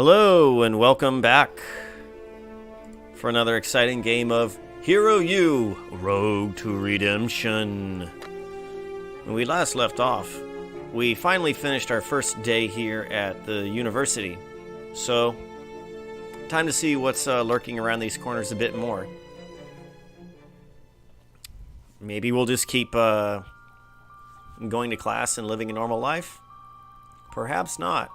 Hello and welcome back for another exciting game of Hero U, Road to Redemption. When we last left off, we finally finished our first day here at the university. So, time to see what's lurking around these corners a bit more. Maybe we'll just keep going to class and living a normal life? Perhaps not.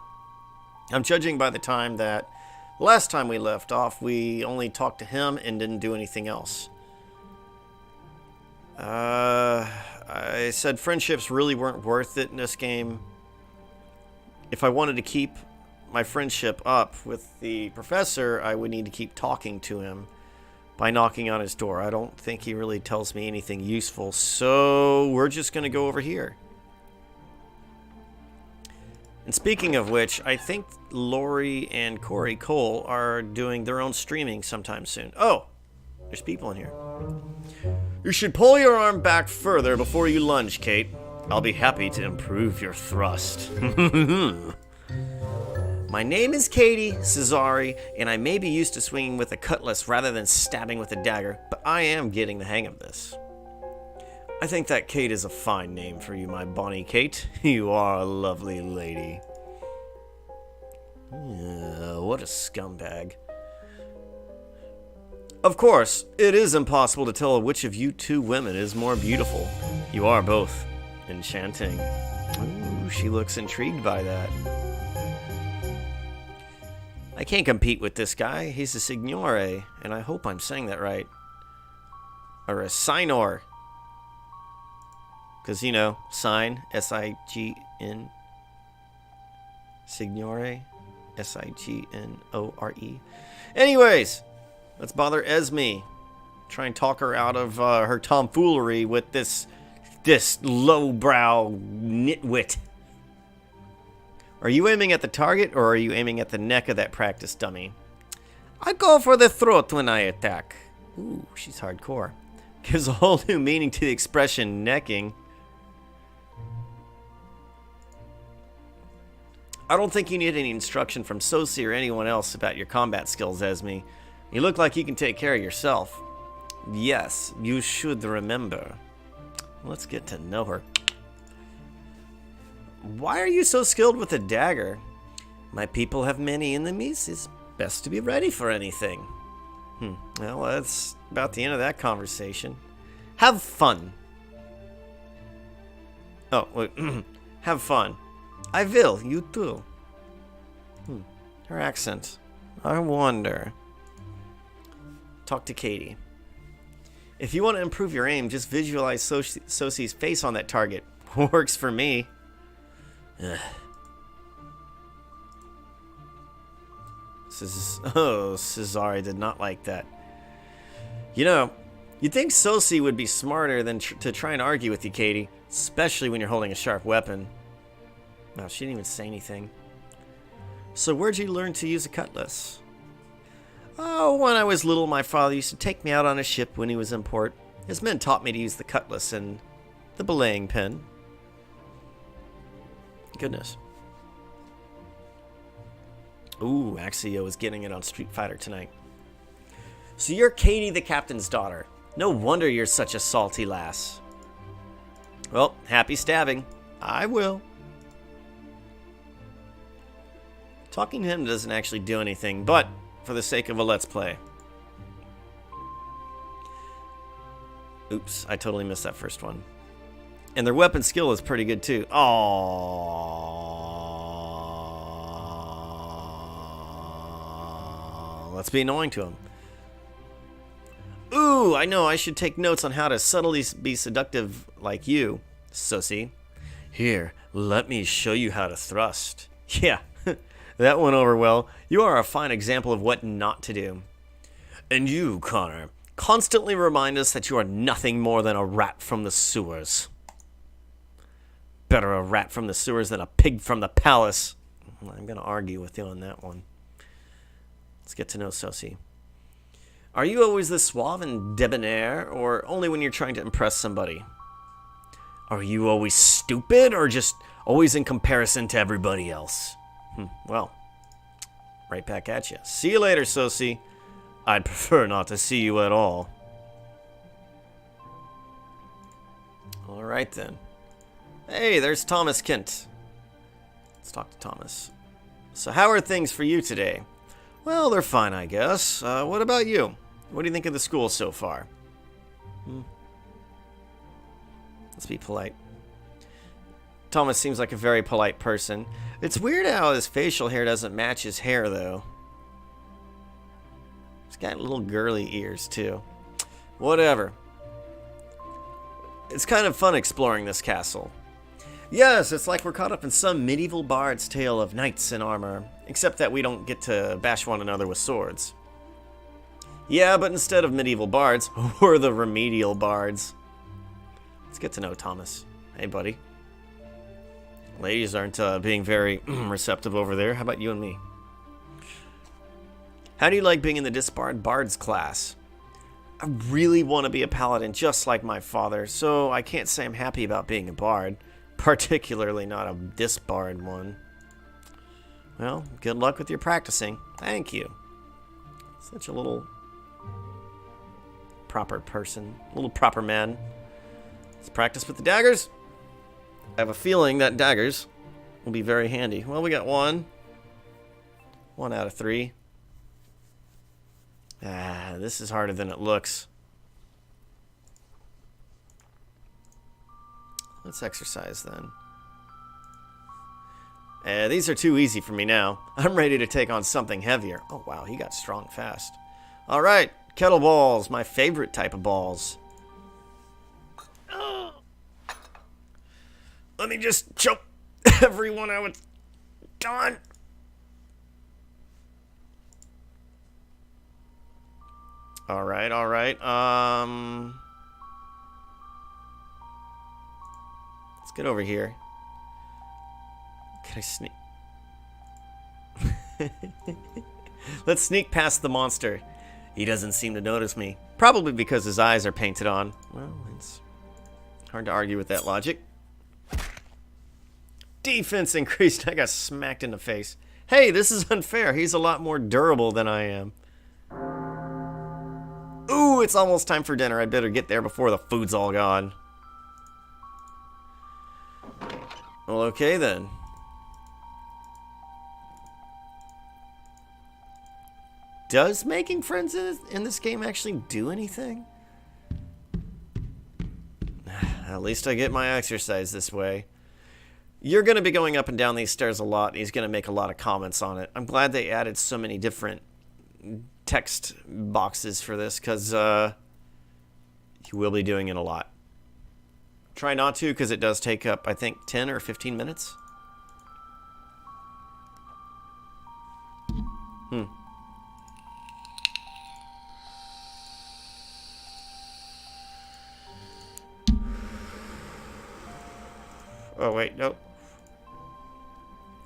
I'm judging by the time that last time we left off, we only talked to him and didn't do anything else. I said friendships really weren't worth it in this game. If I wanted to keep my friendship up with the professor, I would need to keep talking to him by knocking on his door. I don't think he really tells me anything useful, so we're just going to go over here. And speaking of which, I think Lori and Corey Cole are doing their own streaming sometime soon. Oh, there's people in here. You should pull your arm back further before you lunge, Kate. I'll be happy to improve your thrust. My name is Katie Cesari, and I may be used to swinging with a cutlass rather than stabbing with a dagger, but I am getting the hang of this. I think that Kate is a fine name for you, my bonny Kate. You are a lovely lady. What a scumbag. Of course, it is impossible to tell which of you two women is more beautiful. You are both enchanting. Ooh, she looks intrigued by that. I can't compete with this guy. He's a signore, and I hope I'm saying that right. Or a signor. Because, you know, sign, S-I-G-N, signore, S-I-G-N-O-R-E. Anyways, let's bother Esme. Try and talk her out of her tomfoolery with this lowbrow nitwit. Are you aiming at the target, or are you aiming at the neck of that practice dummy? I go for the throat when I attack. Ooh, she's hardcore. Gives a whole new meaning to the expression necking. I don't think you need any instruction from Sosi or anyone else about your combat skills, Esme. You look like you can take care of yourself. Yes, you should remember. Let's get to know her. Why are you so skilled with a dagger? My people have many enemies. It's best to be ready for anything. Well, that's about the end of that conversation. Have fun. Oh, wait. Have fun. I will, you too. Her accent. I wonder. Talk to Katie. If you want to improve your aim, just visualize Sosi's face on that target. Works for me. Ugh. Cesare did not like that. You know, you'd think Sosi would be smarter than to try and argue with you, Katie. Especially when you're holding a sharp weapon. No, she didn't even say anything. So where'd you learn to use a cutlass? Oh, when I was little, my father used to take me out on a ship when he was in port. His men taught me to use the cutlass and the belaying pin. Goodness. Ooh, Axio is getting it on Street Fighter tonight. So you're Katie, the captain's daughter. No wonder you're such a salty lass. Well, happy stabbing. I will. Talking to him doesn't actually do anything, but for the sake of a let's play. Oops, I totally missed that first one. And their weapon skill is pretty good too. Aww. Let's be annoying to him. Ooh, I know I should take notes on how to subtly be seductive like you, Sosi. Here, let me show you how to thrust. Yeah. That went over well. You are a fine example of what not to do. And you, Connor, constantly remind us that you are nothing more than a rat from the sewers. Better a rat from the sewers than a pig from the palace. I'm going to argue with you on that one. Let's get to know Sosi. Are you always this suave and debonair, or only when you're trying to impress somebody? Are you always stupid, or just always in comparison to everybody else? Well, Right back at you. See you later, Sosie. I'd prefer not to see you at all. Alright then. Hey, there's Thomas Kent. Let's talk to Thomas. So how are things for you today? Well, they're fine, I guess. What about you? What do you think of the school so far? Let's be polite. Thomas seems like a very polite person. It's weird how his facial hair doesn't match his hair, though. He's got little girly ears, too. Whatever. It's kind of fun exploring this castle. Yes, it's like we're caught up in some medieval bard's tale of knights in armor, except that we don't get to bash one another with swords. Yeah, but instead of medieval bards, we're the remedial bards. Let's get to know Thomas. Hey, buddy. Ladies aren't being very receptive over there. How about you and me? How do you like being in the disbarred bards class? I really want to be a paladin just like my father, so I can't say I'm happy about being a bard. Particularly not a disbarred one. Well, good luck with your practicing. Thank you. Such a little proper person. A little proper man. Let's practice with the daggers. I have a feeling that daggers will be very handy. Well, we got one. 1 out of 3. This is harder than it looks. Let's exercise then. These are too easy for me now. I'm ready to take on something heavier. Oh wow, he got strong fast. Alright, kettlebells, my favorite type of balls. Let me just choke everyone out with Dawn. Alright, alright. Let's get over here. Can I sneak? Let's sneak past the monster. He doesn't seem to notice me. Probably because his eyes are painted on. Well, it's hard to argue with that logic. Defense increased. I got smacked in the face. Hey, this is unfair. He's a lot more durable than I am. Ooh, it's almost time for dinner. I'd better get there before the food's all gone. Well, okay then. Does making friends in this game actually do anything? At least I get my exercise this way. You're going to be going up and down these stairs a lot. And he's going to make a lot of comments on it. I'm glad they added so many different text boxes for this, because you will be doing it a lot. Try not to, because it does take up, I think, 10 or 15 minutes. Oh, wait, nope.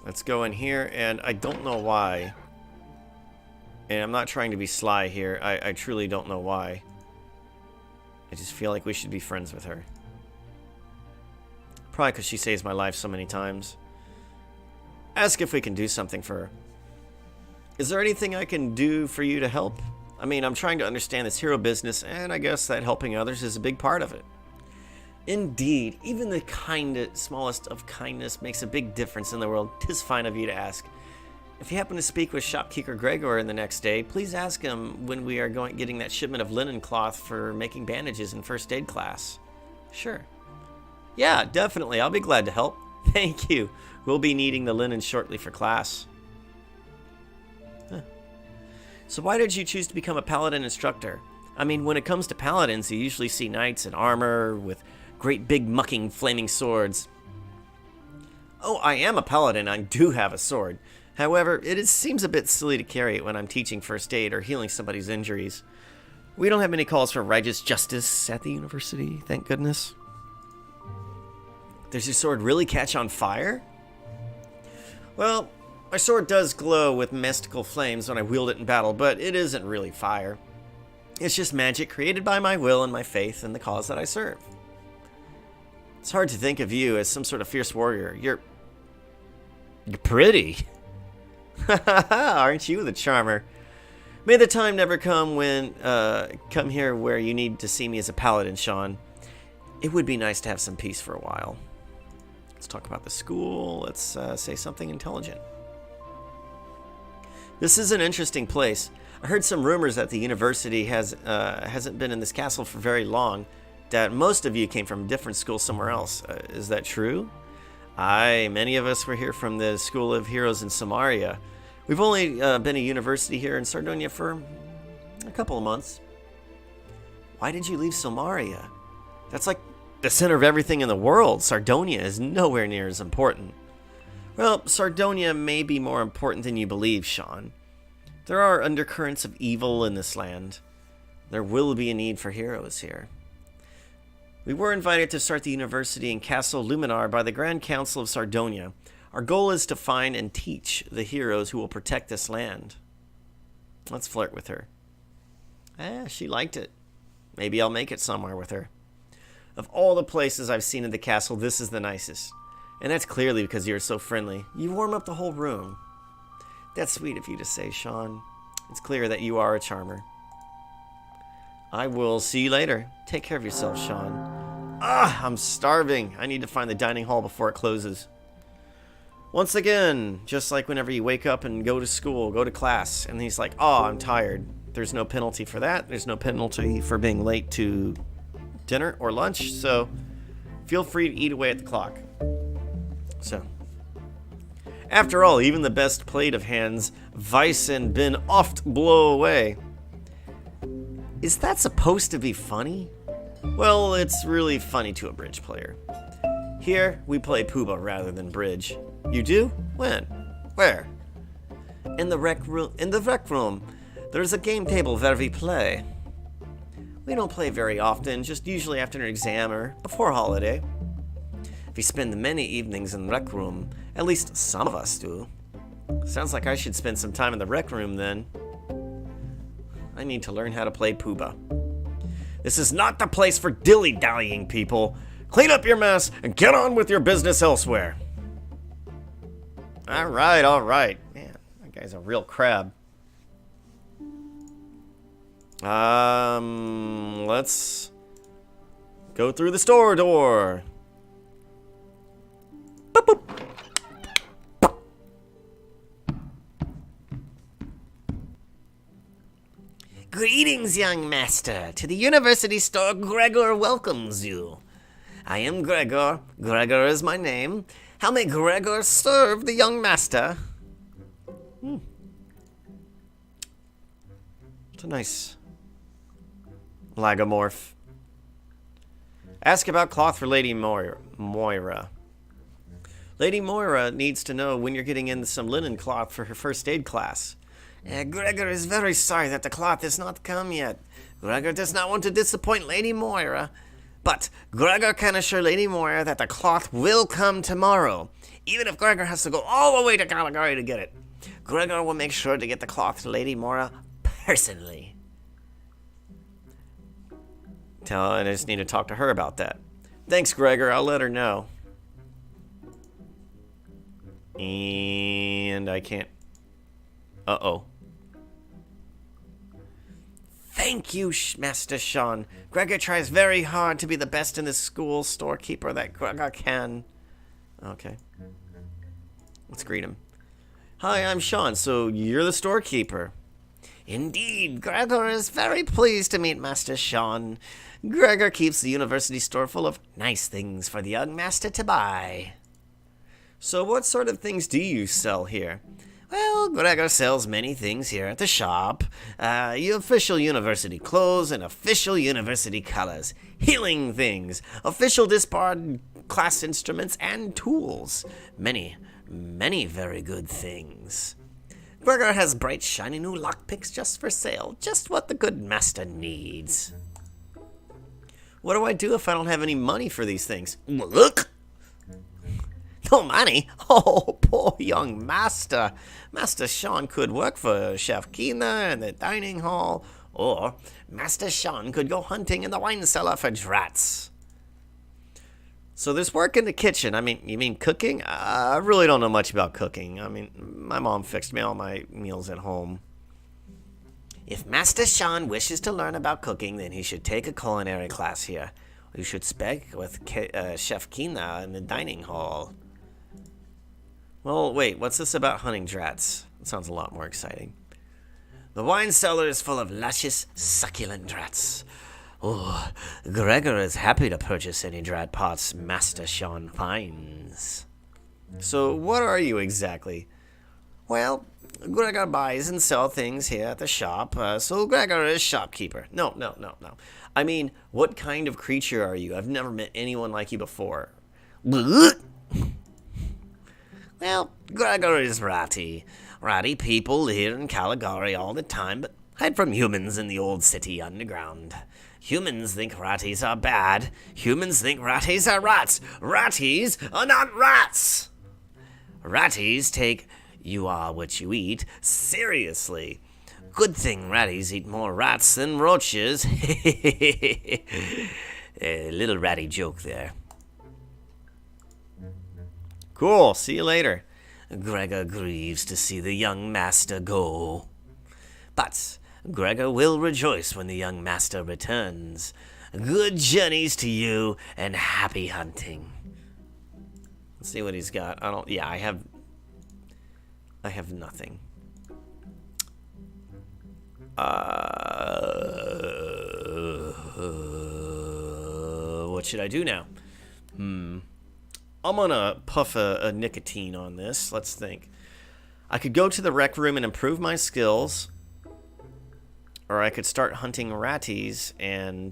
Let's go in here, and I don't know why. And I'm not trying to be sly here. I truly don't know why. I just feel like we should be friends with her. Probably because she saves my life so many times. Ask if we can do something for her. Is there anything I can do for you to help? I mean, I'm trying to understand this hero business, and I guess that helping others is a big part of it. Indeed, even the smallest of kindness makes a big difference in the world. 'Tis fine of you to ask. If you happen to speak with shopkeeper Gregor in the next day, please ask him when we are getting that shipment of linen cloth for making bandages in first aid class. Sure. Yeah, definitely. I'll be glad to help. Thank you. We'll be needing the linen shortly for class. Huh. So why did you choose to become a paladin instructor? I mean, when it comes to paladins, you usually see knights in armor with great big mucking flaming swords. Oh, I am a paladin. I do have a sword. However, seems a bit silly to carry it when I'm teaching first aid or healing somebody's injuries. We don't have many calls for righteous justice at the university, thank goodness. Does your sword really catch on fire? Well, my sword does glow with mystical flames when I wield it in battle, but it isn't really fire. It's just magic created by my will and my faith in the cause that I serve. It's hard to think of you as some sort of fierce warrior. You're pretty. Aren't you the charmer? May the time never come when come here where you need to see me as a paladin, Sean. It would be nice to have some peace for a while. Let's talk about the school. Let's say something intelligent. This is an interesting place. I heard some rumors that the university hasn't been in this castle for very long, that most of you came from a different school somewhere else. Is that true? Aye, many of us were here from the School of Heroes in Samaria. We've only been a university here in Sardonia for a couple of months. Why did you leave Samaria? That's like the center of everything in the world. Sardonia is nowhere near as important. Well, Sardonia may be more important than you believe, Sean. There are undercurrents of evil in this land. There will be a need for heroes here. We were invited to start the university in Castle Luminar by the Grand Council of Sardonia. Our goal is to find and teach the heroes who will protect this land. Let's flirt with her. She liked it. Maybe I'll make it somewhere with her. Of all the places I've seen in the castle, this is the nicest. And that's clearly because you're so friendly. You warm up the whole room. That's sweet of you to say, Sean. It's clear that you are a charmer. I will see you later. Take care of yourself, Sean. I'm starving. I need to find the dining hall before it closes. Once again, just like whenever you wake up and go to school, go to class, and he's like, I'm tired. There's no penalty for that. There's no penalty for being late to dinner or lunch, so feel free to eat away at the clock. So, after all, even the best played of hands, vice and bin oft blow away. Is that supposed to be funny? Well, it's really funny to a bridge player. Here, we play Pooba rather than bridge. You do? When? Where? In the rec room. In the rec room. There's a game table where we play. We don't play very often, just usually after an exam or before holiday. We spend many evenings in the rec room. At least some of us do. Sounds like I should spend some time in the rec room then. I need to learn how to play Pooba. This is not the place for dilly-dallying, people. Clean up your mess and get on with your business elsewhere. All right. Man, that guy's a real crab. Let's go through the store door. Boop, boop. Greetings, young master. To the university store, Gregor welcomes you. I am Gregor. Gregor is my name. How may Gregor serve the young master? It's a nice lagomorph. Ask about cloth for Lady Moira. Lady Moira needs to know when you're getting in some linen cloth for her first aid class. Gregor is very sorry that the cloth has not come yet. Gregor does not want to disappoint Lady Moira. But Gregor can assure Lady Moira that the cloth will come tomorrow, even if Gregor has to go all the way to Caligari to get it. Gregor will make sure to get the cloth to Lady Moira personally. I just need to talk to her about that. Thanks, Gregor. I'll let her know. And I can't... Uh-oh. Thank you, Master Sean. Gregor tries very hard to be the best in the school storekeeper that Gregor can. Okay. Let's greet him. Hi, I'm Sean, so you're the storekeeper. Indeed, Gregor is very pleased to meet Master Sean. Gregor keeps the university store full of nice things for the young master to buy. So what sort of things do you sell here? Well, Gregor sells many things here at the shop. Official university clothes and official university colors. Healing things. Official disbarred class instruments and tools. Many very good things. Gregor has bright, shiny new lockpicks just for sale. Just what the good master needs. What do I do if I don't have any money for these things? Look! No money? Oh, poor young master. Master Sean could work for Chef Kina in the dining hall, or Master Sean could go hunting in the wine cellar for drats. So there's work in the kitchen. I mean, you mean cooking? I really don't know much about cooking. I mean, my mom fixed me all my meals at home. If Master Sean wishes to learn about cooking, then he should take a culinary class here. You should speak with Chef Kina in the dining hall. Well, wait, what's this about hunting drats? That sounds a lot more exciting. The wine cellar is full of luscious, succulent drats. Oh, Gregor is happy to purchase any drat pots Master Sean finds. So, what are you exactly? Well, Gregor buys and sells things here at the shop, so Gregor is shopkeeper. No. I mean, what kind of creature are you? I've never met anyone like you before. Well, Gregor is ratty. Ratty people here in Caligari all the time, but hide from humans in the old city underground. Humans think ratties are bad. Humans think ratties are rats. Ratties are not rats. Ratties take "you are what you eat" seriously. Good thing ratties eat more rats than roaches. A little ratty joke there. Cool, see you later. Gregor grieves to see the young master go. But Gregor will rejoice when the young master returns. Good journeys to you and happy hunting. Let's see what he's got. I have nothing. What should I do now? I'm gonna puff a nicotine on this. Let's think. I could go to the rec room and improve my skills. Or I could start hunting ratties and...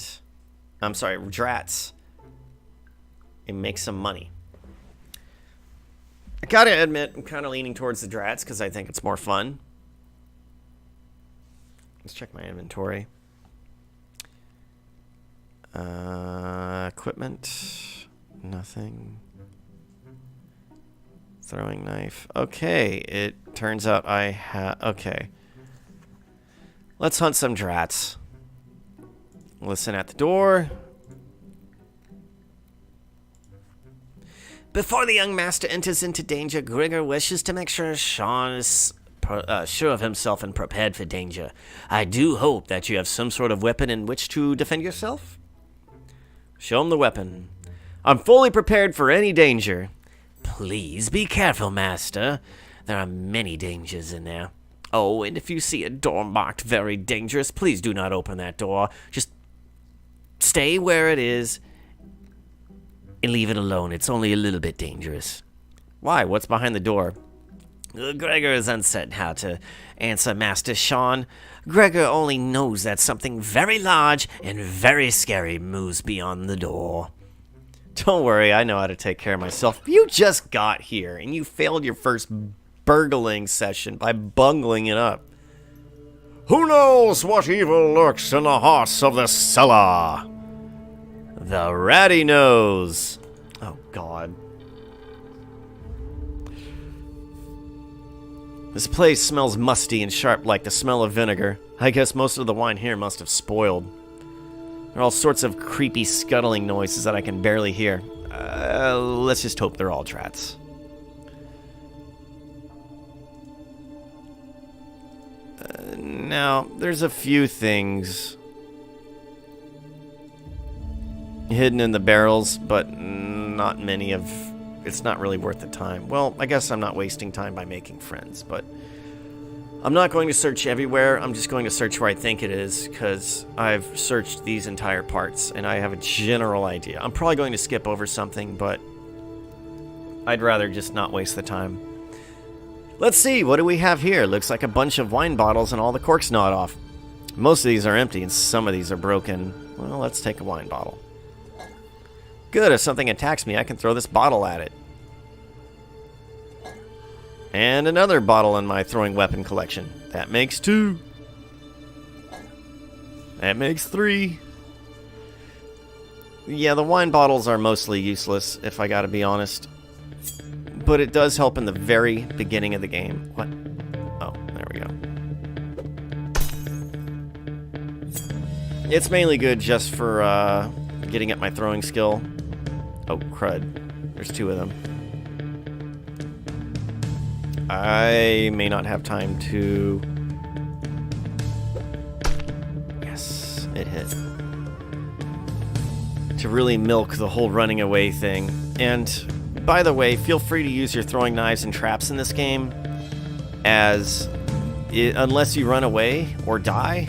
drats. And make some money. I gotta admit, I'm kind of leaning towards the drats because I think it's more fun. Let's check my inventory. Equipment. Nothing. Throwing knife. Okay, it turns out I have... Okay. Let's hunt some drats. Listen at the door. Before the young master enters into danger, Gregor wishes to make sure Sean is sure of himself and prepared for danger. I do hope that you have some sort of weapon in which to defend yourself. Show him the weapon. I'm fully prepared for any danger. Please be careful, master. There are many dangers in there. Oh, and if you see a door marked very dangerous, please do not open that door. Just stay where it is and leave it alone. It's only a little bit dangerous. Why? What's behind the door? Gregor is uncertain how to answer Master Sean. Gregor only knows that something very large and very scary moves beyond the door. Don't worry, I know how to take care of myself. You just got here, and you failed your first burgling session by bungling it up. Who knows what evil lurks in the hearts of the cellar? The ratty knows. Oh, God. This place smells musty and sharp like the smell of vinegar. I guess most of the wine here must have spoiled. There are all sorts of creepy scuttling noises that I can barely hear. Let's just hope they're all drats. Now, there's a few things hidden in the barrels, but not many of... It's not really worth the time. Well, I guess I'm not wasting time by making friends, but... I'm not going to search everywhere. I'm just going to search where I think it is, because I've searched these entire parts, and I have a general idea. I'm probably going to skip over something, but I'd rather just not waste the time. Let's see, what do we have here? Looks like a bunch of wine bottles and all the corks gnawed off. Most of these are empty, and some of these are broken. Well, let's take a wine bottle. Good, if something attacks me, I can throw this bottle at it. And another bottle in my throwing weapon collection. That makes 2. That makes 3. Yeah, the wine bottles are mostly useless, if I gotta be honest. But it does help in the very beginning of the game. What? Oh, there we go. It's mainly good just for getting up my throwing skill. Oh, crud. There's 2 of them. I may not have time to... Yes, it hit. To really milk the whole running away thing. And, by the way, feel free to use your throwing knives and traps in this game, as unless you run away or die,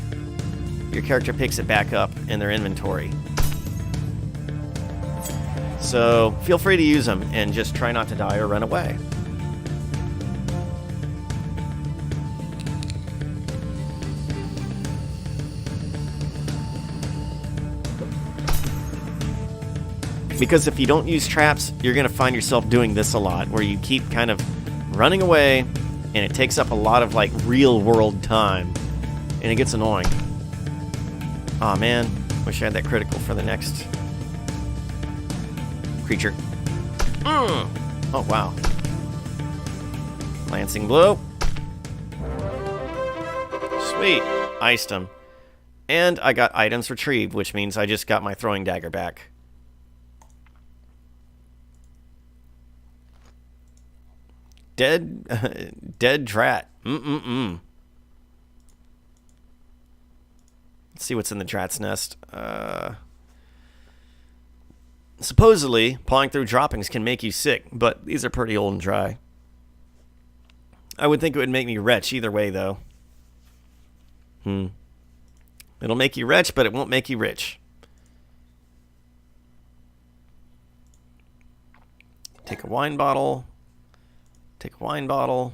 your character picks it back up in their inventory. So feel free to use them and just try not to die or run away. Because if you don't use traps, you're going to find yourself doing this a lot, where you keep kind of running away, and it takes up a lot of, like, real-world time, and it gets annoying. Aw, man. Wish I had that critical for the next creature. Oh, wow. Lancing blow. Sweet. Iced him. And I got items retrieved, which means I just got my throwing dagger back. Dead drat. Let's see what's in the drat's nest. Supposedly, pawing through droppings can make you sick, but these are pretty old and dry. I would think it would make me retch either way, though. It'll make you retch, but it won't make you rich. Take a wine bottle. Take a wine bottle.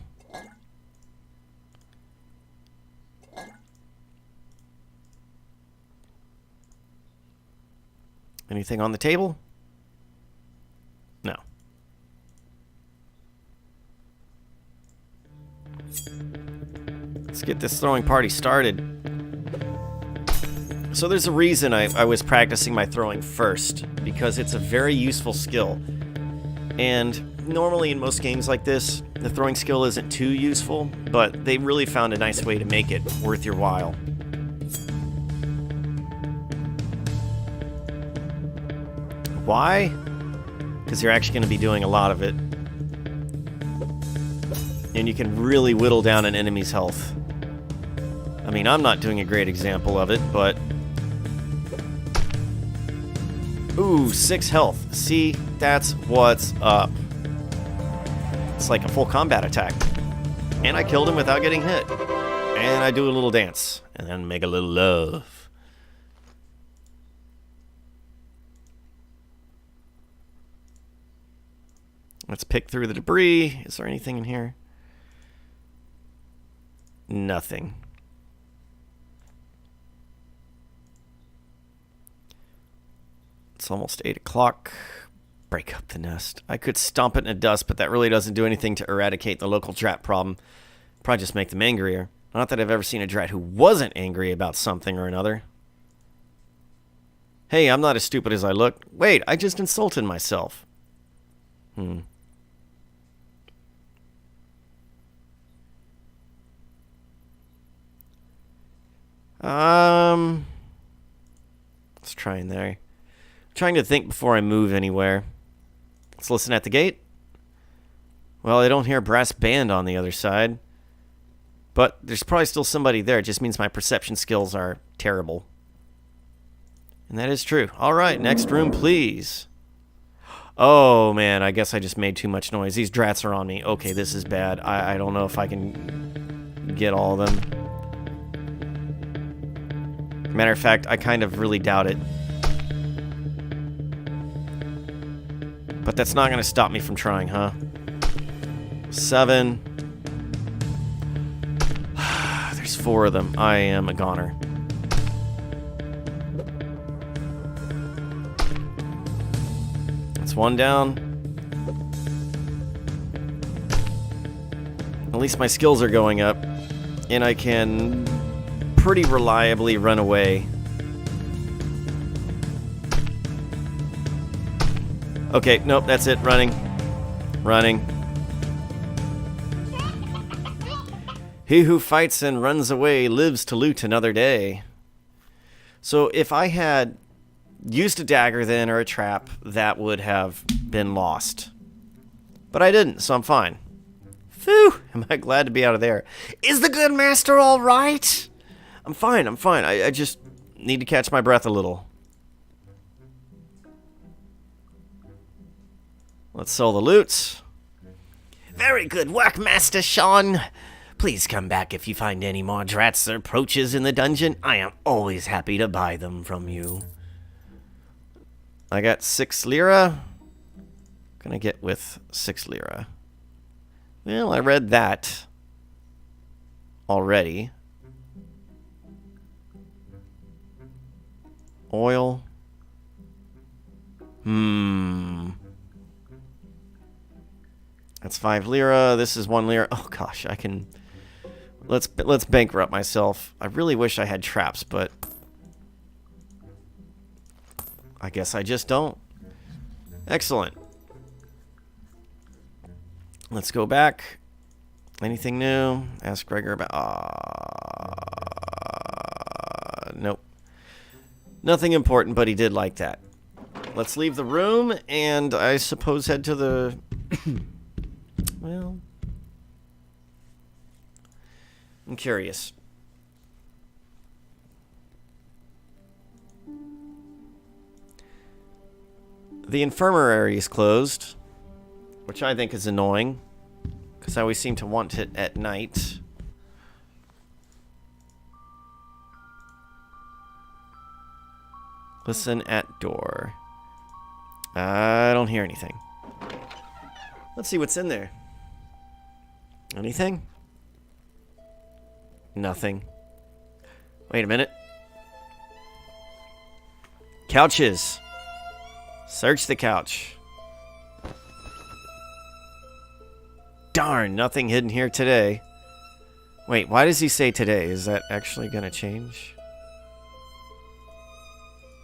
Anything on the table? No. Let's get this throwing party started. So there's a reason I was practicing my throwing first, because it's a very useful skill. And normally in most games like this, the throwing skill isn't too useful, but they really found a nice way to make it worth your while. Why? Because you're actually going to be doing a lot of it. And you can really whittle down an enemy's health. I mean, I'm not doing a great example of it, but... Ooh, 6 health. See, that's what's up. It's like a full combat attack. And I killed him without getting hit. And I do a little dance. And then make a little love. Let's pick through the debris. Is there anything in here? Nothing. It's almost 8 o'clock. Break up the nest. I could stomp it in the dust, but that really doesn't do anything to eradicate the local drat problem. Probably just make them angrier. Not that I've ever seen a drat who wasn't angry about something or another. Hey, I'm not as stupid as I look. Wait, I just insulted myself. Let's try in there. I'm trying to think before I move anywhere. Let's listen at the gate. Well, I don't hear a brass band on the other side. But there's probably still somebody there. It just means my perception skills are terrible. And that is true. All right, next room, please. Oh, man, I guess I just made too much noise. These drats are on me. Okay, this is bad. I don't know if I can get all of them. Matter of fact, I kind of really doubt it. But that's not going to stop me from trying, huh? 7. There's 4 of them. I am a goner. That's 1 down. At least my skills are going up. And I can pretty reliably run away. Okay, nope, that's it. Running. Running. He who fights and runs away lives to loot another day. So if I had used a dagger then or a trap, that would have been lost. But I didn't, so I'm fine. Phew, am I glad to be out of there. Is the good master all right? I'm fine. I just need to catch my breath a little. Let's sell the loot. Very good work, Master Sean. Please come back if you find any more drats or approaches in the dungeon. I am always happy to buy them from you. I got 6 lira. Gonna get with 6 lira. Well, I read that already. Oil. That's 5 lira. This is 1 lira. Oh gosh, I can. Let's bankrupt myself. I really wish I had traps, but I guess I just don't. Excellent. Let's go back. Anything new? Ask Gregor about. Nope. Nothing important, but he did like that. Let's leave the room and I suppose head to the. Well, I'm curious. The infirmary is closed, which I think is annoying, because I always seem to want it at night. Listen at door. I don't hear anything. Let's see what's in there. Anything? Nothing. Wait a minute. Couches. Search the couch. Darn, nothing hidden here today. Wait, why does he say today? Is that actually gonna change?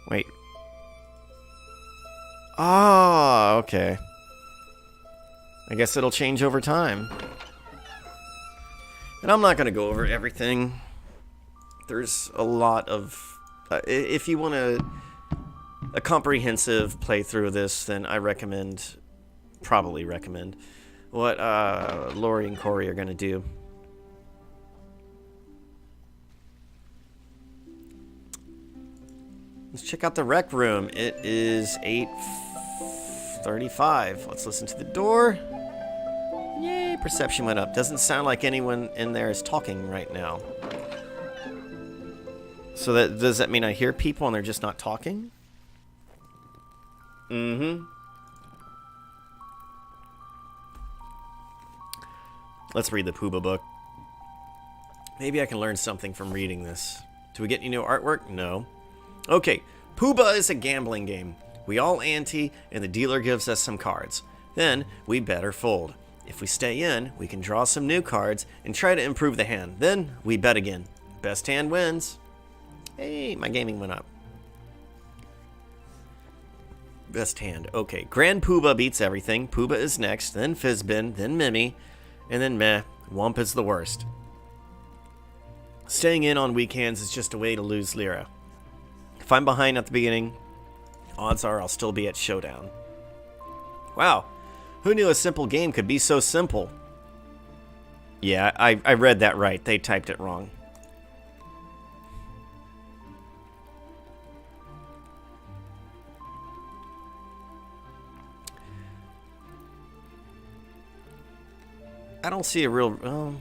Wait. Ah, okay. I guess it'll change over time. And I'm not going to go over everything. There's a lot of... if you want a comprehensive playthrough of this, then I probably recommend, what Lori and Corey are going to do. Let's check out the rec room. It is 8:35. Let's listen to the door. Yay, perception went up. Doesn't sound like anyone in there is talking right now. So does that mean I hear people and they're just not talking? Mm-hmm. Let's read the Pooba book. Maybe I can learn something from reading this. Do we get any new artwork? No. Okay, Pooba is a gambling game. We all ante, and the dealer gives us some cards. Then, we bet or fold. If we stay in, we can draw some new cards and try to improve the hand. Then, we bet again. Best hand wins. Hey, my gaming went up. Best hand. Okay, Grand Pooba beats everything. Pooba is next, then Fizzbin, then Mimi, and then meh, Wump is the worst. Staying in on weak hands is just a way to lose lira. If I'm behind at the beginning, odds are I'll still be at Showdown. Wow, who knew a simple game could be so simple? Yeah, I read that right. They typed it wrong. I don't see a real...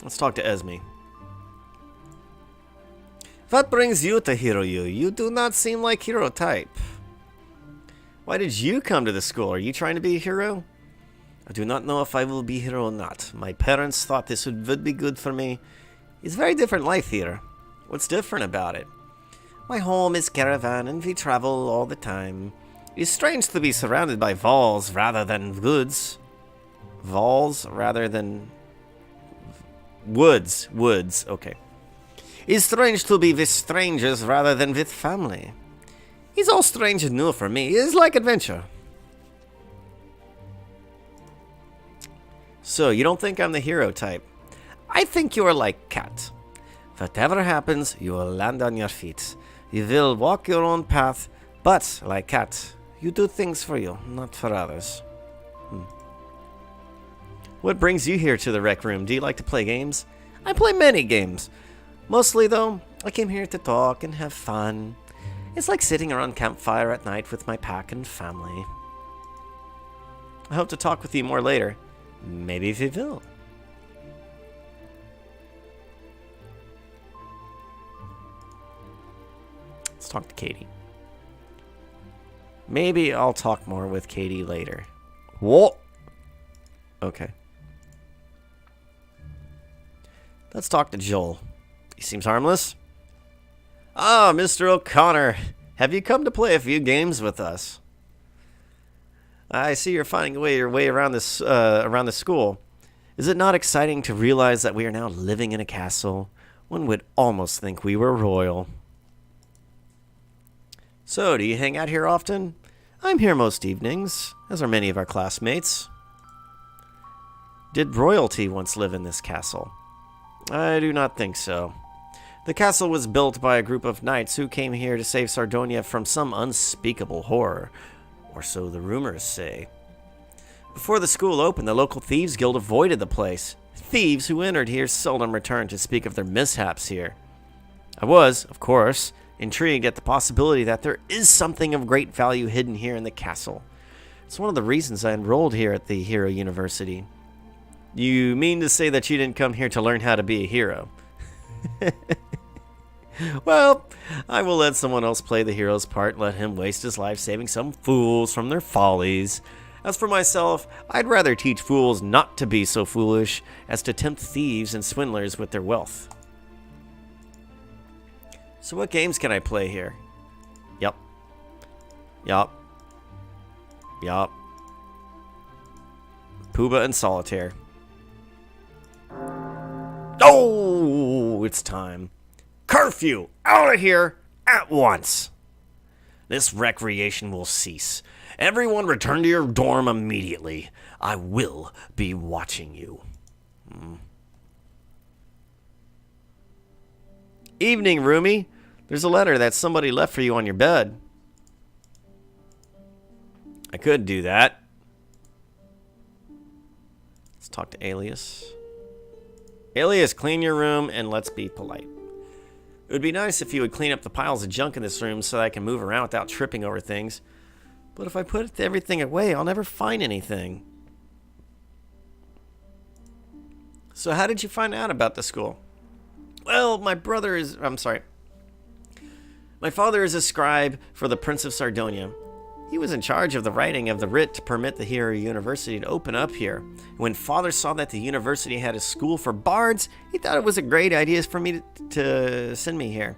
let's talk to Esme. What brings you to Hiroyu? You do not seem like hero type. Why did you come to the school? Are you trying to be a hero? I do not know if I will be hero or not. My parents thought this would be good for me. It's a very different life here. What's different about it? My home is caravan and we travel all the time. It's strange to be surrounded by walls rather than woods. Walls rather than... Woods. Woods. Okay. It's strange to be with strangers rather than with family. It's all strange and new for me. It's like adventure. So, you don't think I'm the hero type? I think you are like Cat. Whatever happens, you will land on your feet. You will walk your own path, but, like Cat, you do things for you, not for others. What brings you here to the rec room? Do you like to play games? I play many games. Mostly, though, I came here to talk and have fun. It's like sitting around campfire at night with my pack and family. I hope to talk with you more later. Maybe we will. Let's talk to Katie. Maybe I'll talk more with Katie later. What? Okay. Let's talk to Joel. He seems harmless. Ah, Mr. O'Connor. Have you come to play a few games with us? I see you're finding your way around this around the school. Is it not exciting to realize that we are now living in a castle? One would almost think we were royal. So, do you hang out here often? I'm here most evenings, as are many of our classmates. Did royalty once live in this castle? I do not think so. The castle was built by a group of knights who came here to save Sardonia from some unspeakable horror, or so the rumors say. Before the school opened, the local thieves guild avoided the place. Thieves who entered here seldom returned to speak of their mishaps here. I was, of course, intrigued at the possibility that there is something of great value hidden here in the castle. It's one of the reasons I enrolled here at the Hero University. You mean to say that you didn't come here to learn how to be a hero? Well, I will let someone else play the hero's part, let him waste his life saving some fools from their follies. As for myself, I'd rather teach fools not to be so foolish as to tempt thieves and swindlers with their wealth. So what games can I play here? Yup. Pooba and Solitaire. Oh, it's time. Curfew! Out of here at once! This recreation will cease. Everyone return to your dorm immediately. I will be watching you. Evening, roomie. There's a letter that somebody left for you on your bed. I could do that. Let's talk to Alias. Alias, clean your room and let's be polite. It would be nice if you would clean up the piles of junk in this room so that I can move around without tripping over things. But if I put everything away, I'll never find anything. So how did you find out about the school? Well, my father is a scribe for the Prince of Sardonia. He was in charge of the writing of the writ to permit the Hero University to open up here. When Father saw that the university had a school for bards, he thought it was a great idea for me to send me here.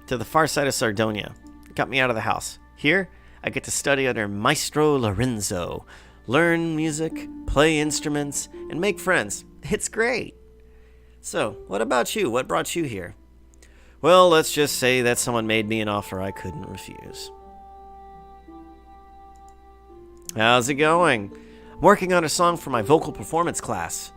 To the far side of Sardonia. It got me out of the house. Here, I get to study under Maestro Lorenzo, learn music, play instruments, and make friends. It's great. So, what about you? What brought you here? Well, let's just say that someone made me an offer I couldn't refuse. How's it going? I'm working on a song for my vocal performance class.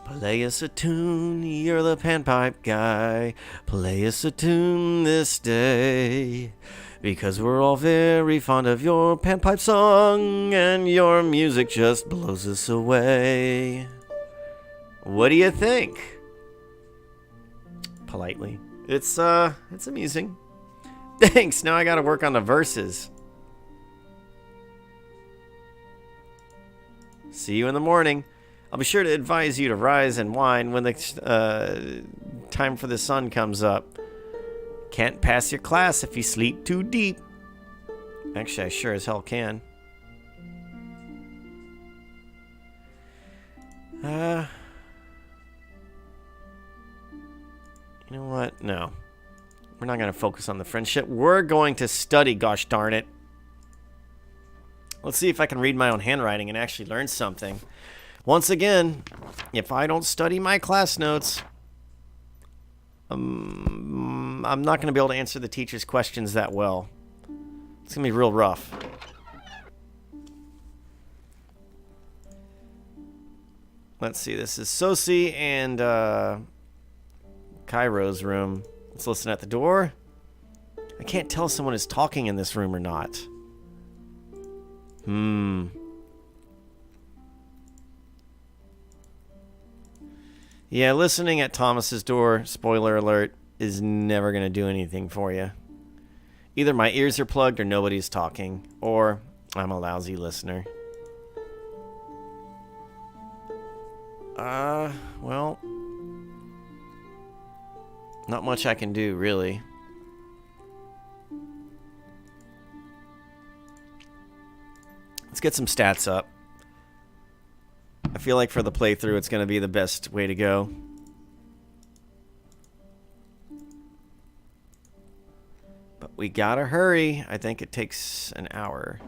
Play us a tune, you're the panpipe guy. Play us a tune this day. Because we're all very fond of your panpipe song, and your music just blows us away. What do you think? Politely. It's amusing. Thanks, now I gotta work on the verses. See you in the morning. I'll be sure to advise you to rise and whine when the time for the sun comes up. Can't pass your class if you sleep too deep. Actually, I sure as hell can. You know what? No. We're not going to focus on the friendship. We're going to study, gosh darn it. Let's see if I can read my own handwriting and actually learn something. Once again, if I don't study my class notes, I'm not going to be able to answer the teacher's questions that well. It's going to be real rough. Let's see. This is Sosi and Cairo's room. Let's listen at the door. I can't tell if someone is talking in this room or not. Yeah, listening at Thomas's door, spoiler alert, is never going to do anything for you. Either my ears are plugged or nobody's talking, or I'm a lousy listener. Well, not much I can do, really. Let's get some stats up. I feel like for the playthrough, it's going to be the best way to go. But we gotta hurry. I think it takes an hour.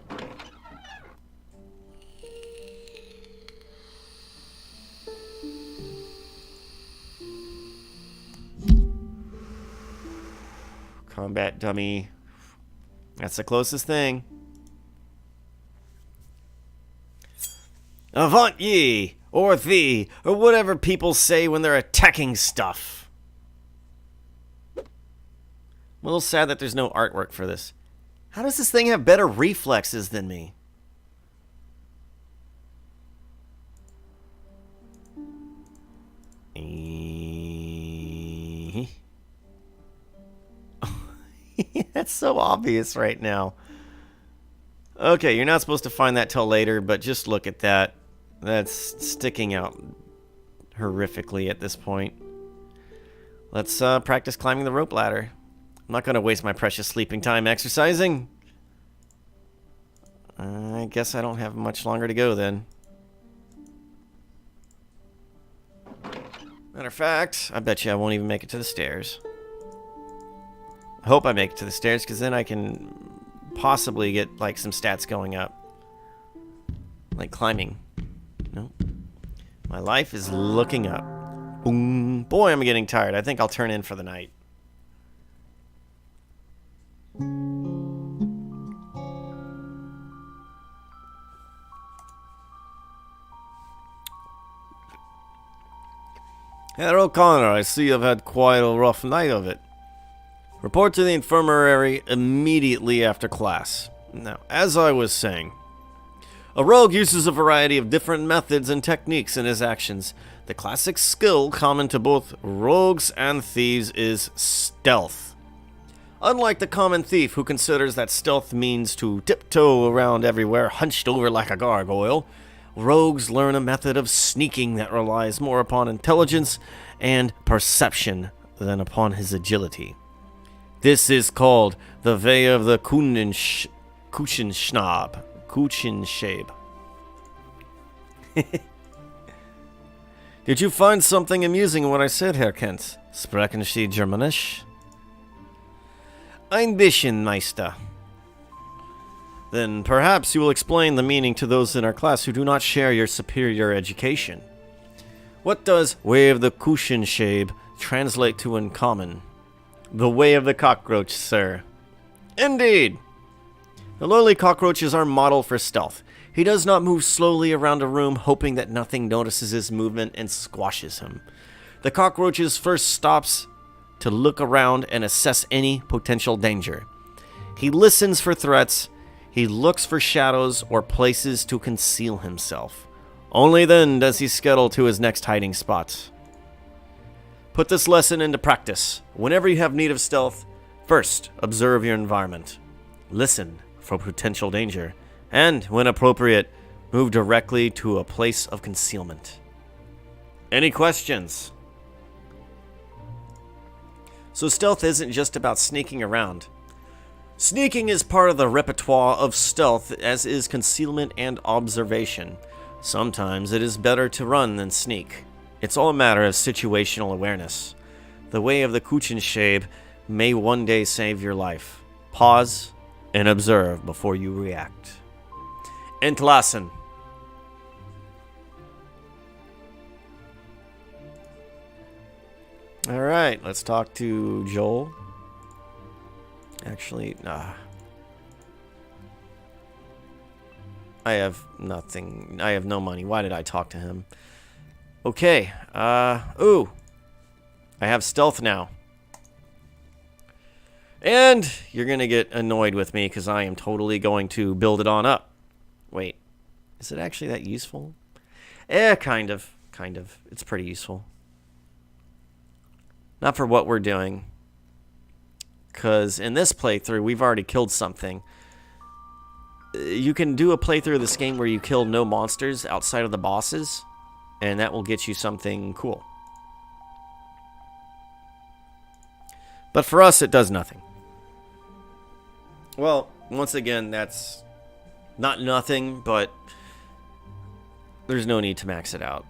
Combat dummy. That's the closest thing. Avant ye, or thee, or whatever people say when they're attacking stuff. I'm a little sad that there's no artwork for this. How does this thing have better reflexes than me? That's so obvious right now. Okay, you're not supposed to find that till later, but just look at that. That's sticking out horrifically at this point. Let's practice climbing the rope ladder. I'm not going to waste my precious sleeping time exercising. I guess I don't have much longer to go then. Matter of fact, I bet you I won't even make it to the stairs. I hope I make it to the stairs, because then I can possibly get like some stats going up. Like climbing. Nope. My life is looking up. Boom. Boy, I'm getting tired. I think I'll turn in for the night. Herr O'Connor, I see you've had quite a rough night of it. Report to the infirmary immediately after class. Now, as I was saying, a rogue uses a variety of different methods and techniques in his actions. The classic skill common to both rogues and thieves is stealth. Unlike the common thief, who considers that stealth means to tiptoe around everywhere hunched over like a gargoyle, rogues learn a method of sneaking that relies more upon intelligence and perception than upon his agility. This is called the way of the Kuchenschnab. Kuchenschab. Did you find something amusing in what I said, Herr Kent? Sprechen Sie Germanisch? Ein bisschen, Meister. Then perhaps you will explain the meaning to those in our class who do not share your superior education. What does way of the Kuchenschab translate to in common? The way of the cockroach, sir. Indeed. The lowly cockroach is our model for stealth. He does not move slowly around a room hoping that nothing notices his movement and squashes him. The cockroach's first stops to look around and assess any potential danger. He listens for threats. He looks for shadows or places to conceal himself. Only then does he scuttle to his next hiding spot. Put this lesson into practice. Whenever you have need of stealth, first observe your environment. Listen for potential danger. And, when appropriate, move directly to a place of concealment. Any questions? So stealth isn't just about sneaking around. Sneaking is part of the repertoire of stealth, as is concealment and observation. Sometimes it is better to run than sneak. It's all a matter of situational awareness. The way of the Kuchenschab may one day save your life. Pause and observe before you react. Entlassen. Alright, let's talk to Joel. Actually, nah. I have nothing. I have no money. Why did I talk to him? Okay. Ooh. I have stealth now. And you're going to get annoyed with me because I am totally going to build it on up. Wait, is it actually that useful? Kind of. Kind of. It's pretty useful. Not for what we're doing. Because in this playthrough, we've already killed something. You can do a playthrough of this game where you kill no monsters outside of the bosses. And that will get you something cool. But for us, it does nothing. Well, once again, that's not nothing, but there's no need to max it out.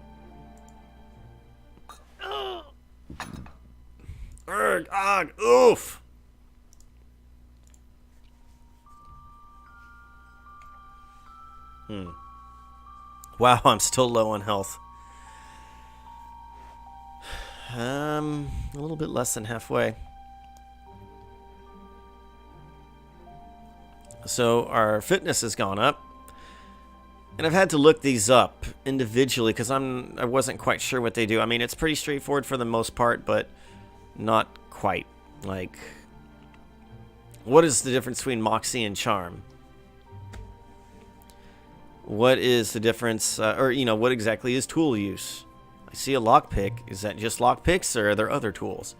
Urgh, ugh, oof. Wow, I'm still low on health. A little bit less than halfway. So our fitness has gone up. And I've had to look these up individually because I wasn't quite sure what they do. I mean, it's pretty straightforward for the most part, but not quite. Like, what is the difference between Moxie and Charm? What is the difference, or, you know, what exactly is tool use? I see a lockpick. Is that just lockpicks, or are there other tools?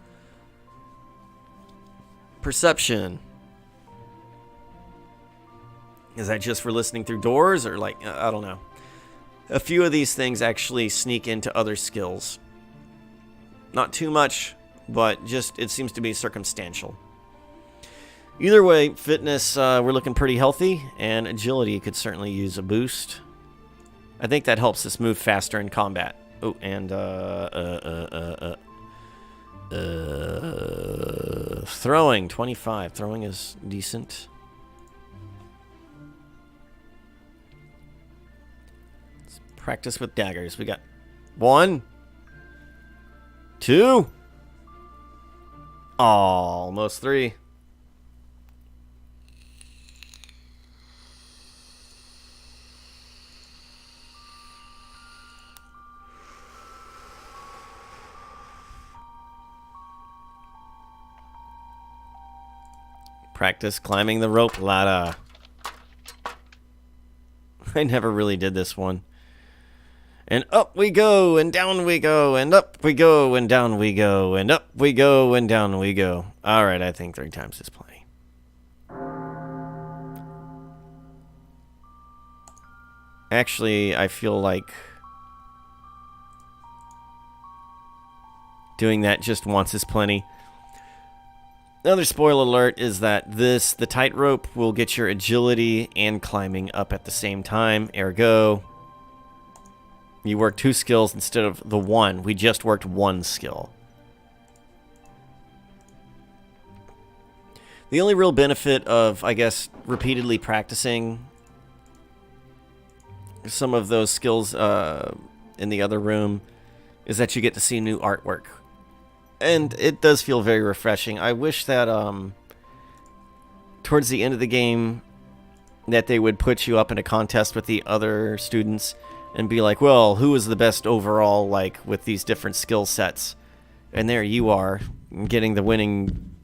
Perception. Is that just for listening through doors, or like, I don't know. A few of these things actually sneak into other skills. Not too much, but just, it seems to be circumstantial. Either way, fitness, we're looking pretty healthy, and agility could certainly use a boost. I think that helps us move faster in combat. Oh, and, throwing, 25. Throwing is decent. Let's practice with daggers. We got 1, 2, almost 3. Practice climbing the rope ladder. I never really did this one. And up we go, and down we go, and up we go, and down we go, and up we go, and down we go. Alright, I think 3 times is plenty. Actually, I feel like doing that just once is plenty. Another spoiler alert is that the tightrope will get your agility and climbing up at the same time. Ergo, you work 2 skills instead of the 1. We just worked 1 skill. The only real benefit of, I guess, repeatedly practicing some of those skills in the other room is that you get to see new artwork. And it does feel very refreshing. I wish that towards the end of the game that they would put you up in a contest with the other students and be like, well, who is the best overall, like, with these different skill sets? And there you are, getting the winning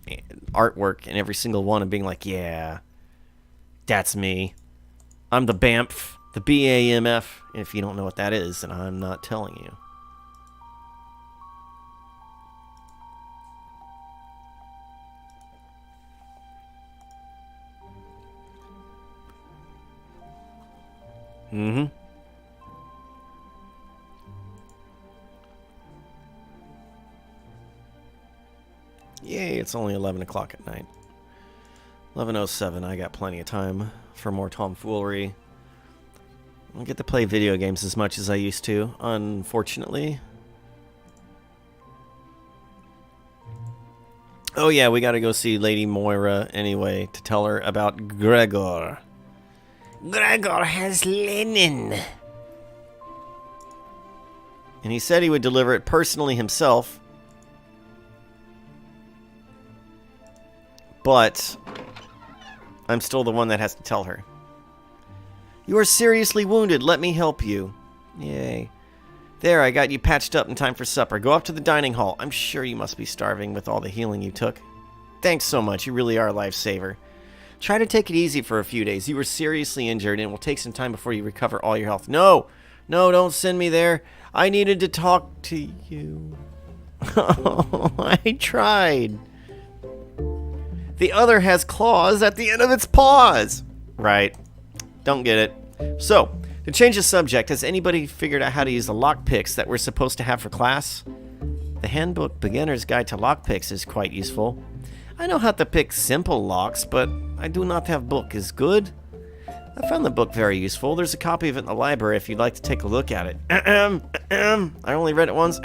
artwork in every single one and being like, yeah, that's me. I'm the BAMF, the BAMF. If you don't know what that is, then I'm not telling you. Mm-hmm. Yay, it's only 11 o'clock at night. 11:07, I got plenty of time for more tomfoolery. I don't get to play video games as much as I used to, unfortunately. Oh yeah, we gotta go see Lady Moira anyway to tell her about Gregor. Gregor has linen. And he said he would deliver it personally himself. But I'm still the one that has to tell her. You are seriously wounded. Let me help you. Yay. There, I got you patched up in time for supper. Go up to the dining hall. I'm sure you must be starving with all the healing you took. Thanks so much. You really are a lifesaver. Try to take it easy for a few days. You were seriously injured and it will take some time before you recover all your health. No, don't send me there. I needed to talk to you. I tried. The other has claws at the end of its paws. Right. Don't get it. So, to change the subject, has anybody figured out how to use the lockpicks that we're supposed to have for class? The handbook Beginner's Guide to Lockpicks is quite useful. I know how to pick simple locks, but I do not have book is good. I found the book very useful. There's a copy of it in the library if you'd like to take a look at it. I only read it once.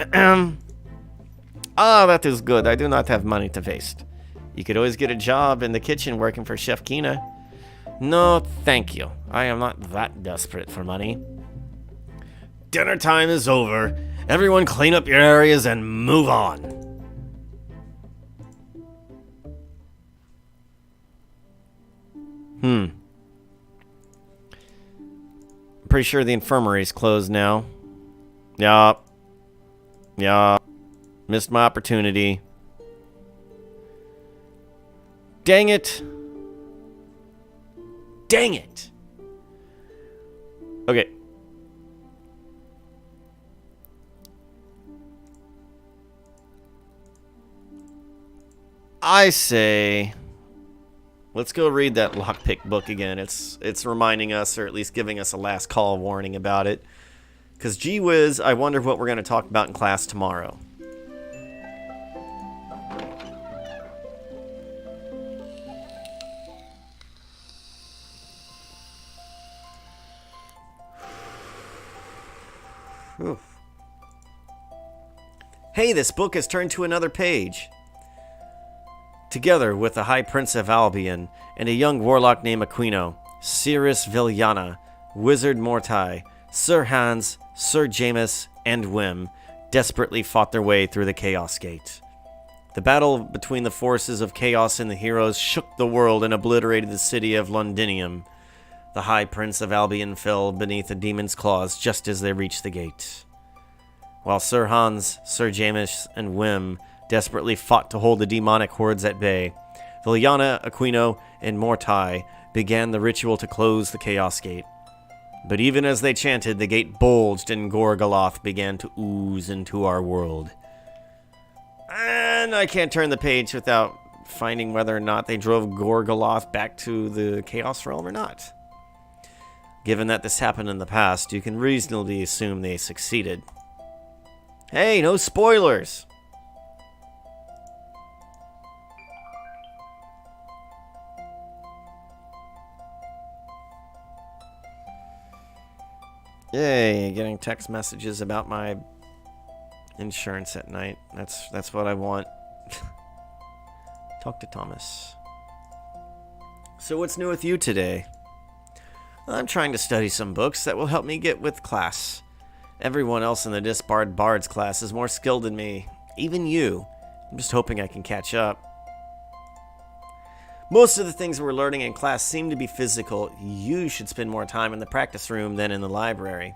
That is good. I do not have money to waste. You could always get a job in the kitchen working for Chef Kina. No, thank you. I am not that desperate for money. Dinner time is over. Everyone clean up your areas and move on. Pretty sure the infirmary's closed now. Yup. Missed my opportunity. Dang it. Okay. I say, let's go read that lockpick book again. It's reminding us, or at least giving us a last call warning about it. Because gee whiz, I wonder what we're going to talk about in class tomorrow. Oof. Hey, this book has turned to another page. Together with the High Prince of Albion and a young warlock named Aquino, Cirrus Viliana, Wizard Mortai, Sir Hans, Sir Jameis, and Wim desperately fought their way through the Chaos Gate. The battle between the forces of Chaos and the heroes shook the world and obliterated the city of Londinium. The High Prince of Albion fell beneath a demon's claws just as they reached the gate. While Sir Hans, Sir Jameis, and Wim desperately fought to hold the demonic hordes at bay, Viliana, Aquino, and Mortai began the ritual to close the Chaos Gate. But even as they chanted, the gate bulged and Gorgoloth began to ooze into our world. And I can't turn the page without finding whether or not they drove Gorgoloth back to the Chaos Realm or not. Given that this happened in the past, you can reasonably assume they succeeded. Hey, no spoilers! Yay, getting text messages about my insurance at night. That's what I want. Talk to Thomas. So what's new with you today? I'm trying to study some books that will help me get with class. Everyone else in the Disbarred Bards class is more skilled than me. Even you. I'm just hoping I can catch up. Most of the things we're learning in class seem to be physical. You should spend more time in the practice room than in the library.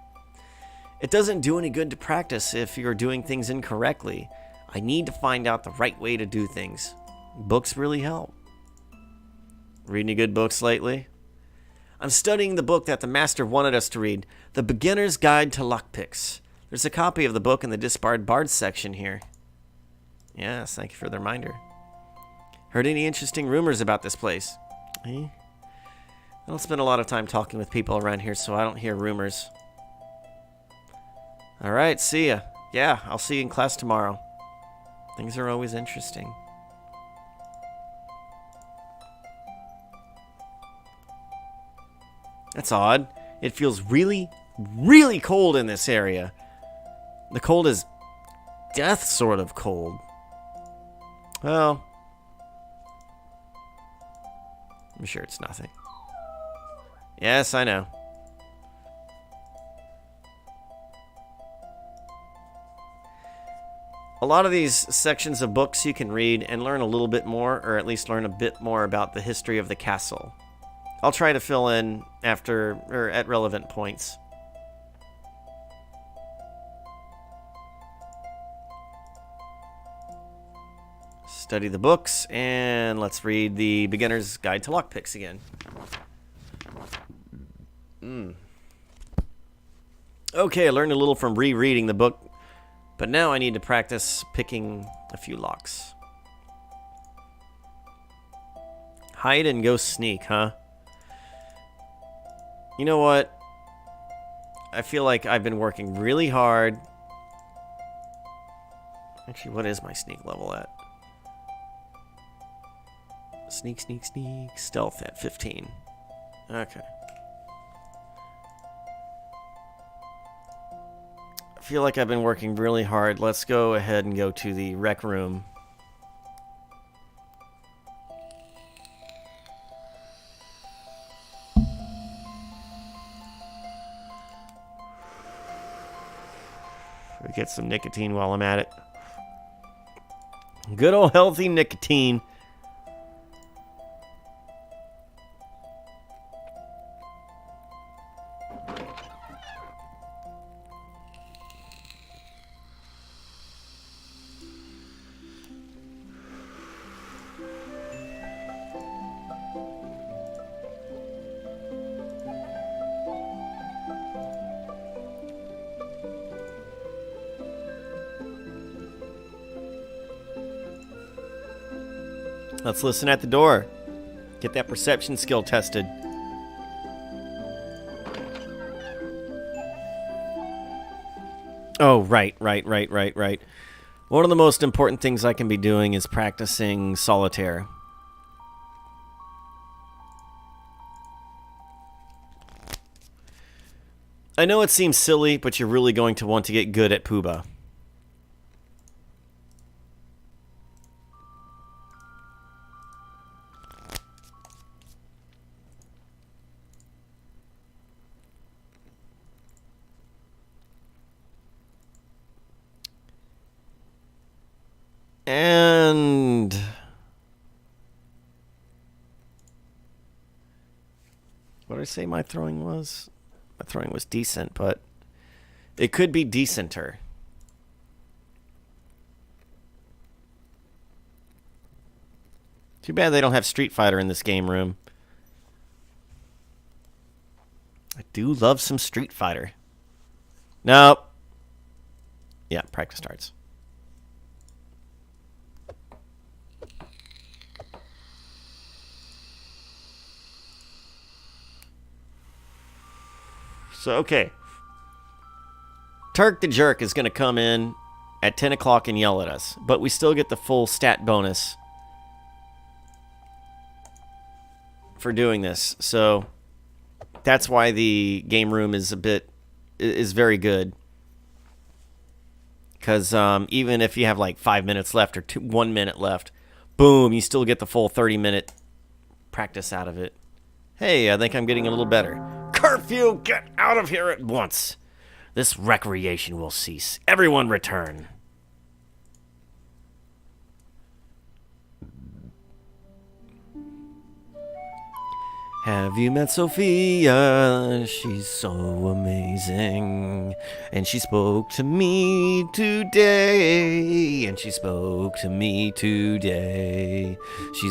It doesn't do any good to practice if you're doing things incorrectly. I need to find out the right way to do things. Books really help. Read any good books lately? I'm studying the book that the master wanted us to read, The Beginner's Guide to Lockpicks. There's a copy of the book in the Disbarred Bards section here. Yes, thank you for the reminder. Heard any interesting rumors about this place? I don't spend a lot of time talking with people around here, so I don't hear rumors. Alright, see ya. Yeah, I'll see you in class tomorrow. Things are always interesting. That's odd. It feels really, really cold in this area. The cold is death sort of cold. Well, I'm sure it's nothing. Yes, I know. A lot of these sections of books you can read and learn a little bit more, or at least learn a bit more about the history of the castle. I'll try to fill in after, or at relevant points. Study the books, and let's read the Beginner's Guide to Lockpicks again. Okay, I learned a little from rereading the book, but now I need to practice picking a few locks. Hide and go sneak, huh? You know what? I feel like I've been working really hard. Actually, what is my sneak level at? Sneak, sneak, sneak. Stealth at 15. Okay. I feel like I've been working really hard. Let's go ahead and go to the rec room. Get some nicotine while I'm at it. Good old healthy nicotine. Let's listen at the door. Get that perception skill tested. Oh, right. One of the most important things I can be doing is practicing solitaire. I know it seems silly, but you're really going to want to get good at Pooba. And what did I say my throwing was? My throwing was decent, but it could be decenter. Too bad they don't have Street Fighter in this game room. I do love some Street Fighter. Nope. Yeah, practice starts. So, okay. Turk the Jerk is going to come in at 10 o'clock and yell at us, but we still get the full stat bonus for doing this. So, that's why the game room is very good. Because even if you have like 5 minutes left or 1 minute left, boom, you still get the full 30-minute practice out of it. Hey, I think I'm getting a little better. Curfew, get out of here at once. This recreation will cease. Everyone return. Have you met Sophia? She's so amazing. And she spoke to me today. She's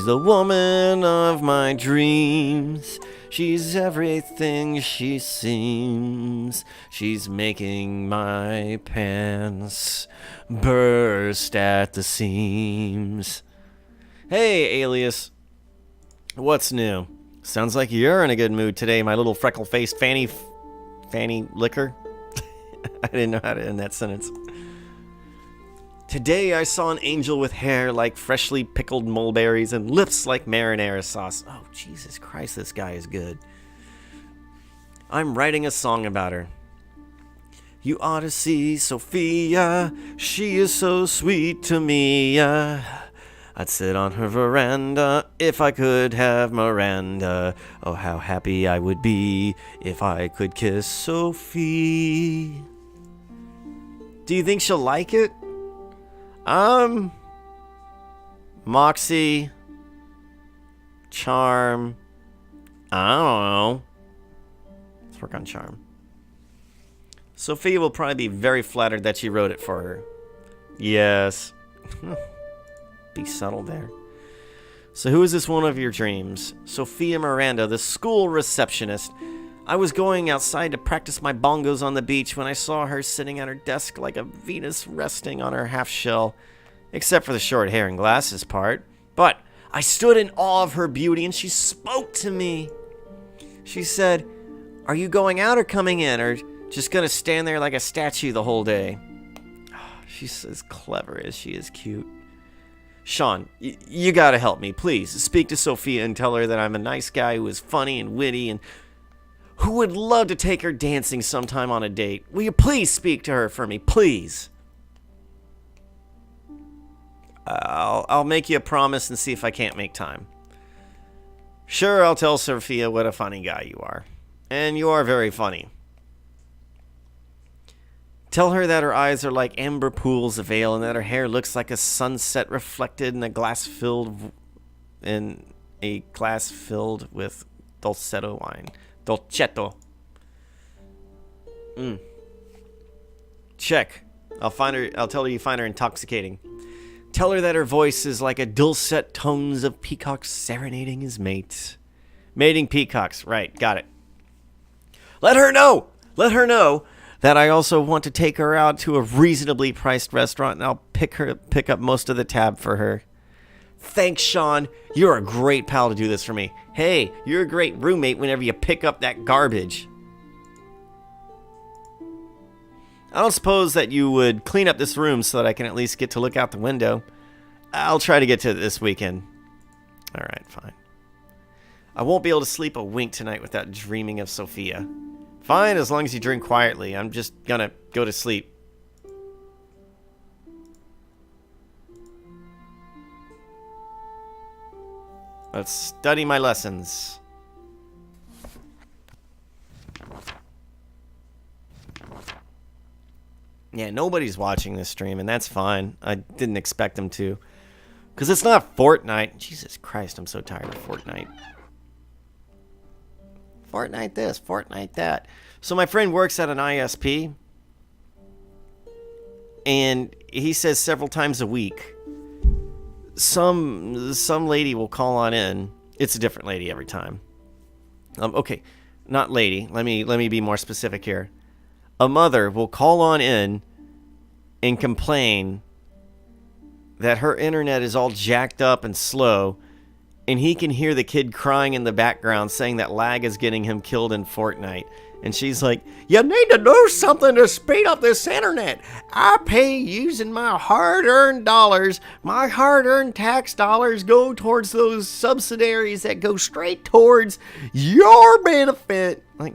the woman of my dreams. She's everything she seems. She's making my pants burst at the seams. Hey, Alias. What's new? Sounds like you're in a good mood today, my little freckle-faced fanny licker. I didn't know how to end that sentence. Today I saw an angel with hair like freshly pickled mulberries and lips like marinara sauce. Oh, Jesus Christ, this guy is good. I'm writing a song about her. You ought to see Sophia, she is so sweet to me. I'd sit on her veranda if I could have Miranda. Oh, how happy I would be if I could kiss Sophie. Do you think she'll like it? Moxie, Charm, I don't know. Let's work on Charm. Sophia will probably be very flattered that you wrote it for her. Yes. Be subtle there. So who is this one of your dreams? Sophia Miranda, the school receptionist. I was going outside to practice my bongos on the beach when I saw her sitting at her desk like a Venus resting on her half shell, except for the short hair and glasses part. But I stood in awe of her beauty, and she spoke to me. She said, "Are you going out or coming in, or just gonna stand there like a statue the whole day?" She's as clever as she is cute. Sean, you gotta help me, please. Speak to Sophia and tell her that I'm a nice guy who is funny and witty and who would love to take her dancing sometime on a date. Will you please speak to her for me, please? I'll make you a promise and see if I can't make time. Sure, I'll tell Sophia what a funny guy you are. And you are very funny. Tell her that her eyes are like amber pools of ale and that her hair looks like a sunset reflected in a glass filled with Dolcetto wine. Dolcetto. Check. I'll tell her you find her intoxicating. Tell her that her voice is like a dulcet tones of peacocks serenading his mate. Mating peacocks. Right, got it. Let her know that I also want to take her out to a reasonably priced restaurant, and I'll pick up most of the tab for her. Thanks, Sean. You're a great pal to do this for me. Hey, you're a great roommate whenever you pick up that garbage. I don't suppose that you would clean up this room so that I can at least get to look out the window. I'll try to get to it this weekend. All right, fine. I won't be able to sleep a wink tonight without dreaming of Sophia. Fine, as long as you drink quietly. I'm just gonna go to sleep. Let's study my lessons. Yeah, nobody's watching this stream, and that's fine. I didn't expect them to. Because it's not Fortnite. Jesus Christ, I'm so tired of Fortnite. Fortnite this, Fortnite that. So my friend works at an ISP, and he says several times a week, some lady will call on in. It's a different lady every time. Okay, not lady. Let me be more specific here. A mother will call on in and complain that her internet is all jacked up and slow, and he can hear the kid crying in the background saying that lag is getting him killed in Fortnite. And she's like, "You need to do something to speed up this internet. I pay using my hard-earned dollars. My hard-earned tax dollars go towards those subsidiaries that go straight towards your benefit." Like,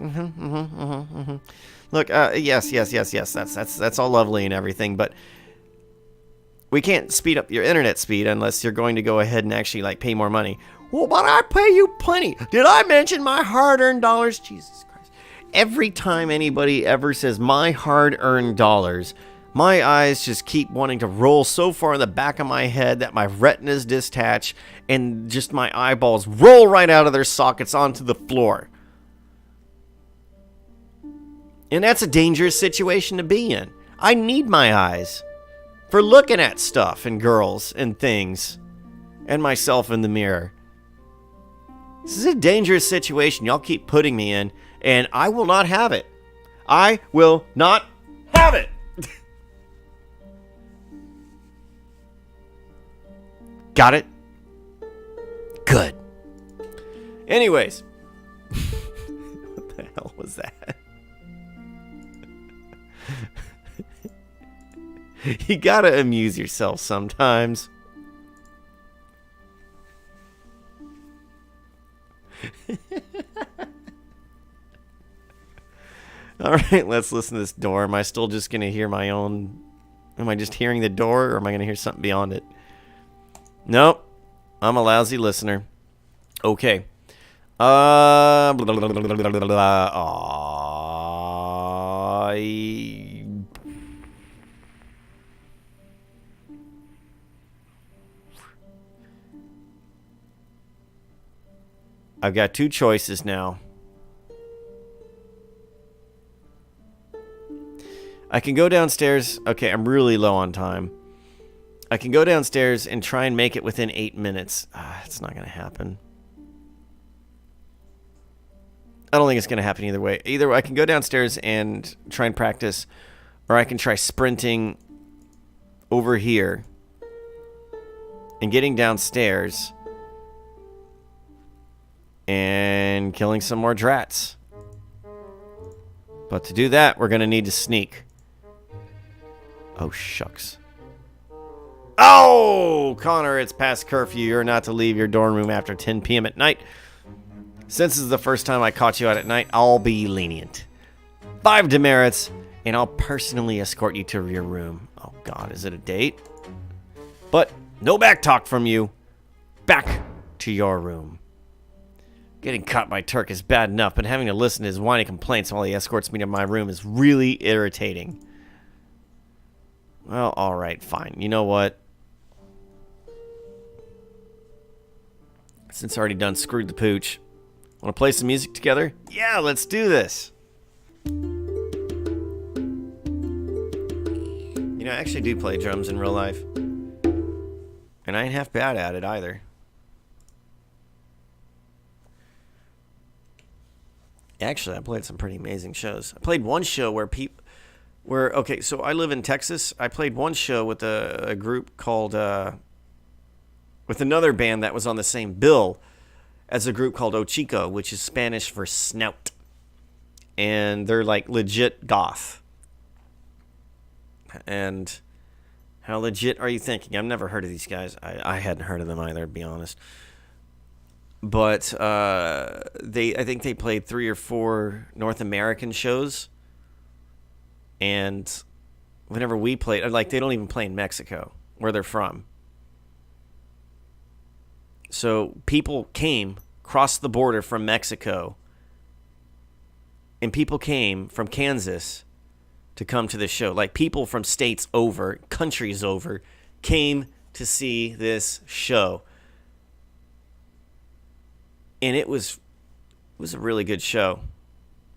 Look, yes. That's all lovely and everything, but we can't speed up your internet speed unless you're going to go ahead and actually pay more money. Well, but I pay you plenty. Did I mention my hard-earned dollars? Jesus Christ. Every time anybody ever says my hard-earned dollars, my eyes just keep wanting to roll so far in the back of my head that my retinas detach and just my eyeballs roll right out of their sockets onto the floor. And that's a dangerous situation to be in. I need my eyes for looking at stuff and girls and things and myself in the mirror. This is a dangerous situation y'all keep putting me in, and I will not have it. I will not have it. Got it? Good. Anyways. What the hell was that? You gotta amuse yourself sometimes. Alright, let's listen to this door. Am I still just gonna hear my own... Am I just hearing the door, or am I gonna hear something beyond it? Nope. I'm a lousy listener. Okay. Blah, blah, blah, blah, blah, blah, blah. I've got two choices now. I can go downstairs. Okay, I'm really low on time. I can go downstairs and try and make it within 8 minutes. It's not going to happen. I don't think it's going to happen either way. Either way, I can go downstairs and try and practice, or I can try sprinting over here and getting downstairs and killing some more drats. But to do that, we're going to need to sneak. Oh, shucks. Oh, Connor, it's past curfew. You're not to leave your dorm room after 10 p.m. at night. Since this is the first time I caught you out at night, I'll be lenient. 5 demerits, and I'll personally escort you to your room. Oh, God, is it a date? But no back talk from you. Back to your room. Getting caught by Turk is bad enough, but having to listen to his whiny complaints while he escorts me to my room is really irritating. Well, alright, fine. You know what? Since I already done screwed the pooch, want to play some music together? Yeah, let's do this. You know, I actually do play drums in real life. And I ain't half bad at it either. Actually, I played some pretty amazing shows. I played one show okay, so I live in Texas. I played one show with a group called, with another band that was on the same bill as a group called Ochico, which is Spanish for snout. And they're like legit goth. And how legit are you thinking? I've never heard of these guys. I hadn't heard of them either, to be honest. But I think they played 3 or 4 North American shows. And whenever we played, like, they don't even play in Mexico, where they're from. So people came, crossed the border from Mexico, and people came from Kansas to come to this show. Like, people from states over, countries over, came to see this show. And it was a really good show.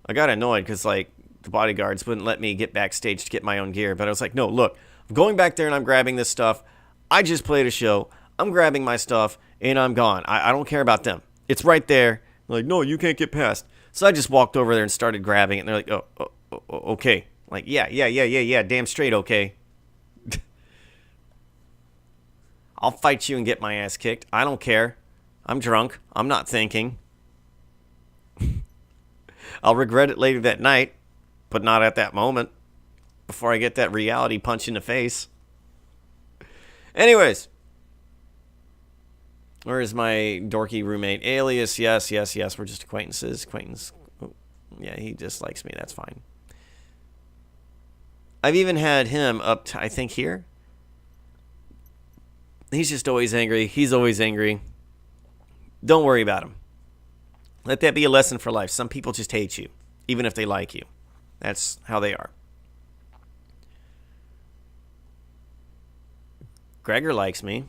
I got annoyed because, like, the bodyguards wouldn't let me get backstage to get my own gear. But I was like, no, look, I'm going back there and I'm grabbing this stuff. I just played a show. I'm grabbing my stuff and I'm gone. I don't care about them. It's right there. They're like, no, you can't get past. So I just walked over there and started grabbing it. And they're like, oh, okay. Like, yeah. Damn straight, okay. I'll fight you and get my ass kicked. I don't care. I'm drunk. I'm not thinking. I'll regret it later that night, but not at that moment. Before I get that reality punch in the face. Anyways. Where is my dorky roommate? Alias, yes. We're just acquaintances. Oh, yeah, he just likes me. That's fine. I've even had him up to, I think, here. He's just always angry. He's always angry. Don't worry about him. Let that be a lesson for life. Some people just hate you, even if they like you. That's how they are. Gregor likes me.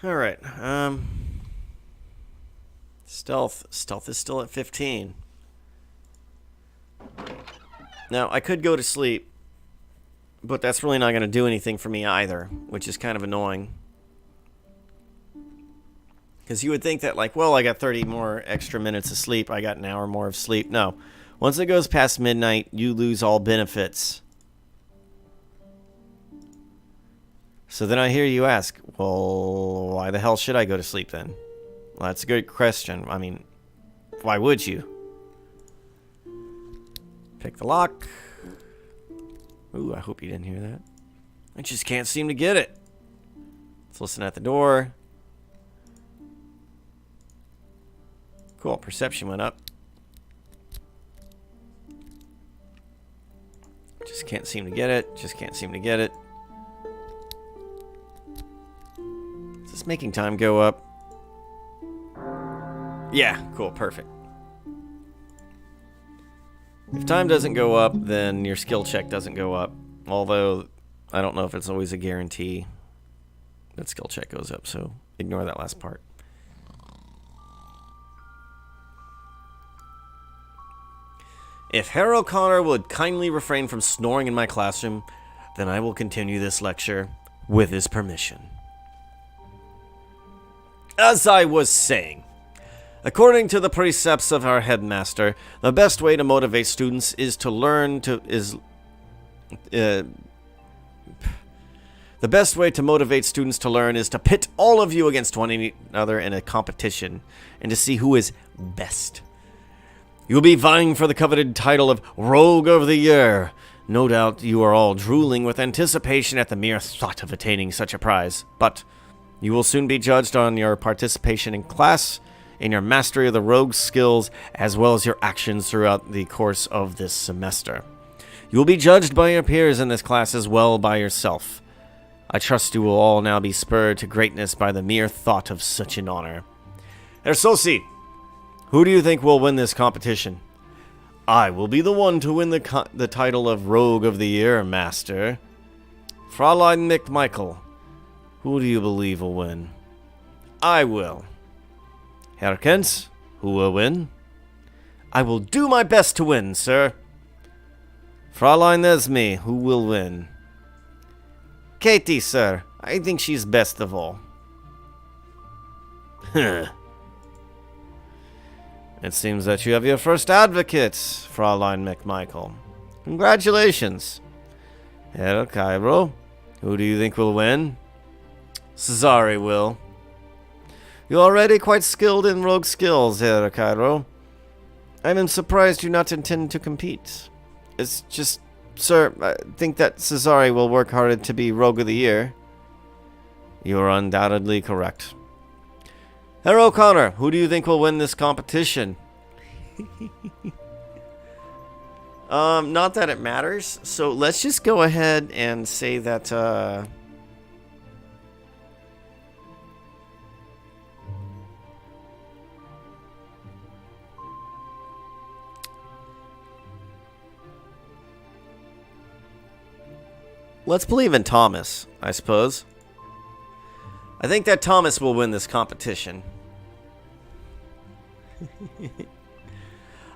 All right. Stealth is still at 15. Now, I could go to sleep, but that's really not going to do anything for me either, which is kind of annoying. Because you would think that, like, well, I got 30 more extra minutes of sleep. I got an hour more of sleep. No. Once it goes past midnight, you lose all benefits. So then I hear you ask, well, why the hell should I go to sleep then? Well, that's a good question. I mean, why would you? Pick the lock. Ooh, I hope you didn't hear that. I just can't seem to get it. Let's listen at the door. Cool, perception went up. Just can't seem to get it. Is this making time go up? Yeah, cool, perfect. If time doesn't go up, then your skill check doesn't go up. Although, I don't know if it's always a guarantee that skill check goes up, so ignore that last part. If Herr O'Connor would kindly refrain from snoring in my classroom, then I will continue this lecture with his permission. As I was saying, according to the precepts of our headmaster, the best way to motivate students is to learn to The best way to motivate students to learn is to pit all of you against one another in a competition and to see who is best. You'll be vying for the coveted title of Rogue of the Year. No doubt you are all drooling with anticipation at the mere thought of attaining such a prize, but you will soon be judged on your participation in class, in your mastery of the rogue skills, as well as your actions throughout the course of this semester. You will be judged by your peers in this class as well by yourself. I trust you will all now be spurred to greatness by the mere thought of such an honor. Herr Sosi, who do you think will win this competition? I will be the one to win the title of Rogue of the Year, Master. Fräulein McMichael, who do you believe will win? I will. Herr Kentz, who will win? I will do my best to win, sir. Fräulein Esme, who will win? Katie, sir. I think she's best of all. It seems that you have your first advocate, Fräulein McMichael. Congratulations. Herr Cairo, who do you think will win? Cesare will. You're already quite skilled in rogue skills, Herr Cairo. I am surprised you not intend to compete. It's just, sir, I think that Cesare will work hard to be Rogue of the Year. You are undoubtedly correct. Herr O'Connor, who do you think will win this competition? Not that it matters. So let's just go ahead and say that, let's believe in Thomas, I suppose. I think that Thomas will win this competition.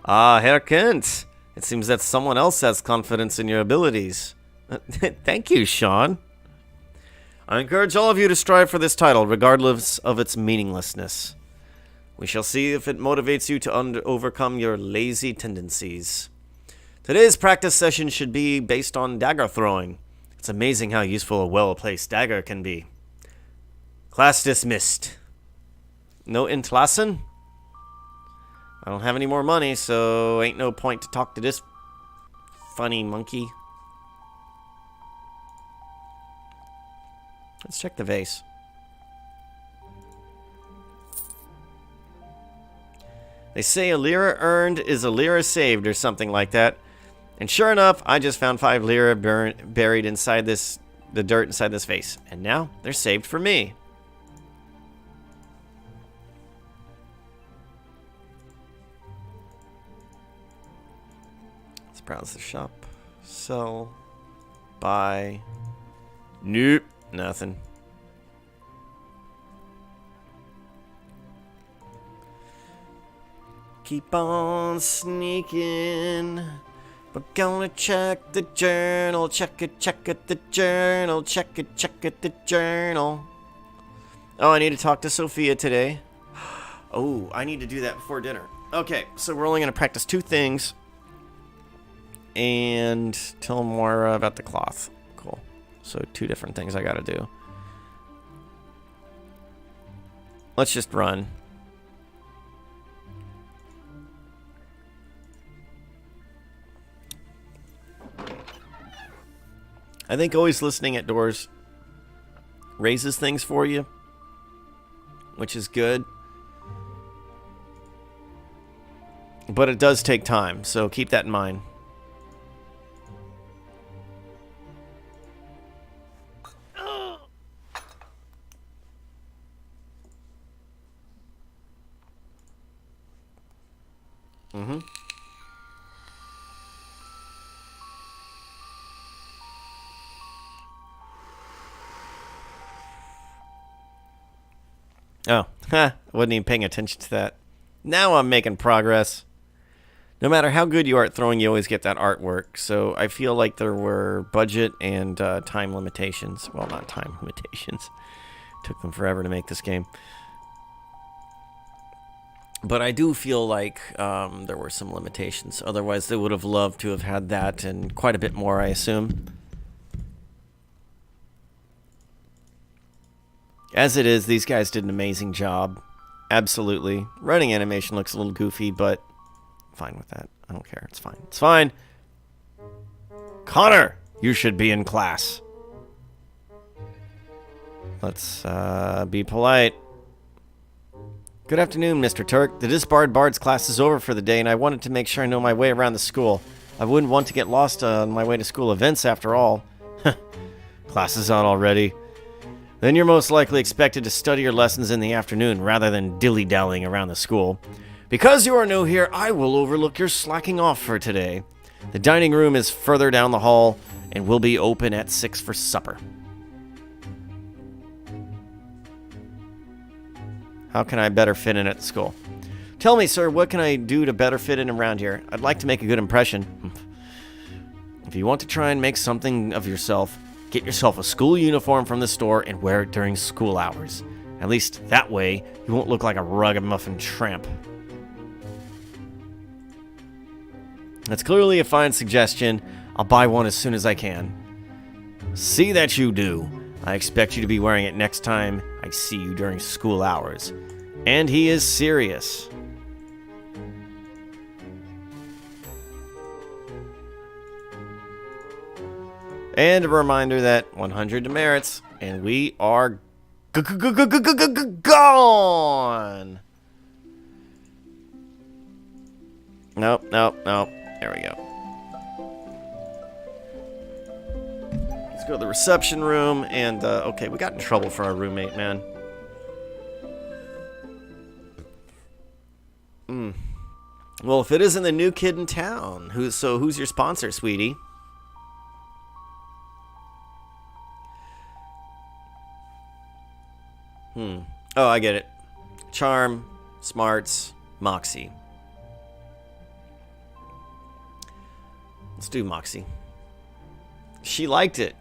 Herr Kent. It seems that someone else has confidence in your abilities. Thank you, Sean. I encourage all of you to strive for this title, regardless of its meaninglessness. We shall see if it motivates you to overcome your lazy tendencies. Today's practice session should be based on dagger throwing. It's amazing how useful a well-placed dagger can be. Class dismissed. No entlassen? I don't have any more money, so ain't no point to talk to this funny monkey. Let's check the vase. They say a lira earned is a lira saved or something like that. And sure enough, I just found 5 lira buried inside the dirt inside this vase. And now they're saved for me. Let's browse the shop. Sell. Buy. Nope. Nothing. Keep on sneaking. We're gonna check the journal, check it the journal, check it the journal. Oh, I need to talk to Sophia today. Oh, I need to do that before dinner. Okay, so we're only gonna practice 2 things. And tell more about the cloth. Cool. So 2 different things I gotta do. Let's just run. I think always listening at doors raises things for you, which is good. But it does take time, so keep that in mind. Mm-hmm. Oh, I wasn't even paying attention to that. Now I'm making progress. No matter how good you are at throwing, you always get that artwork. So I feel like there were budget and time limitations. Well, not time limitations. Took them forever to make this game. But I do feel like there were some limitations. Otherwise, they would have loved to have had that and quite a bit more, I assume. As it is, these guys did an amazing job. Absolutely. Running animation looks a little goofy, but fine with that. I don't care. It's fine. It's fine. Connor, you should be in class. Let's be polite. Good afternoon, Mr. Turk. The Disbarred Bards class is over for the day, and I wanted to make sure I know my way around the school. I wouldn't want to get lost on my way to school events after all. Class is on already. Then you're most likely expected to study your lessons in the afternoon rather than dilly-dallying around the school. Because you are new here, I will overlook your slacking off for today. The dining room is further down the hall and will be open at 6 for supper. How can I better fit in at the school? Tell me, sir, what can I do to better fit in around here? I'd like to make a good impression. If you want to try and make something of yourself, get yourself a school uniform from the store and wear it during school hours. At least that way, you won't look like a ragamuffin tramp. That's clearly a fine suggestion. I'll buy one as soon as I can. See that you do. I expect you to be wearing it next time I see you during school hours. And he is serious. And a reminder that 100 demerits, and we are gone. Nope. There we go. Let's go to the reception room, and, okay, we got in trouble for our roommate, man. Well, if it isn't the new kid in town, who's your sponsor, sweetie? Oh, I get it. Charm, smarts, Moxie. Let's do Moxie. She liked it.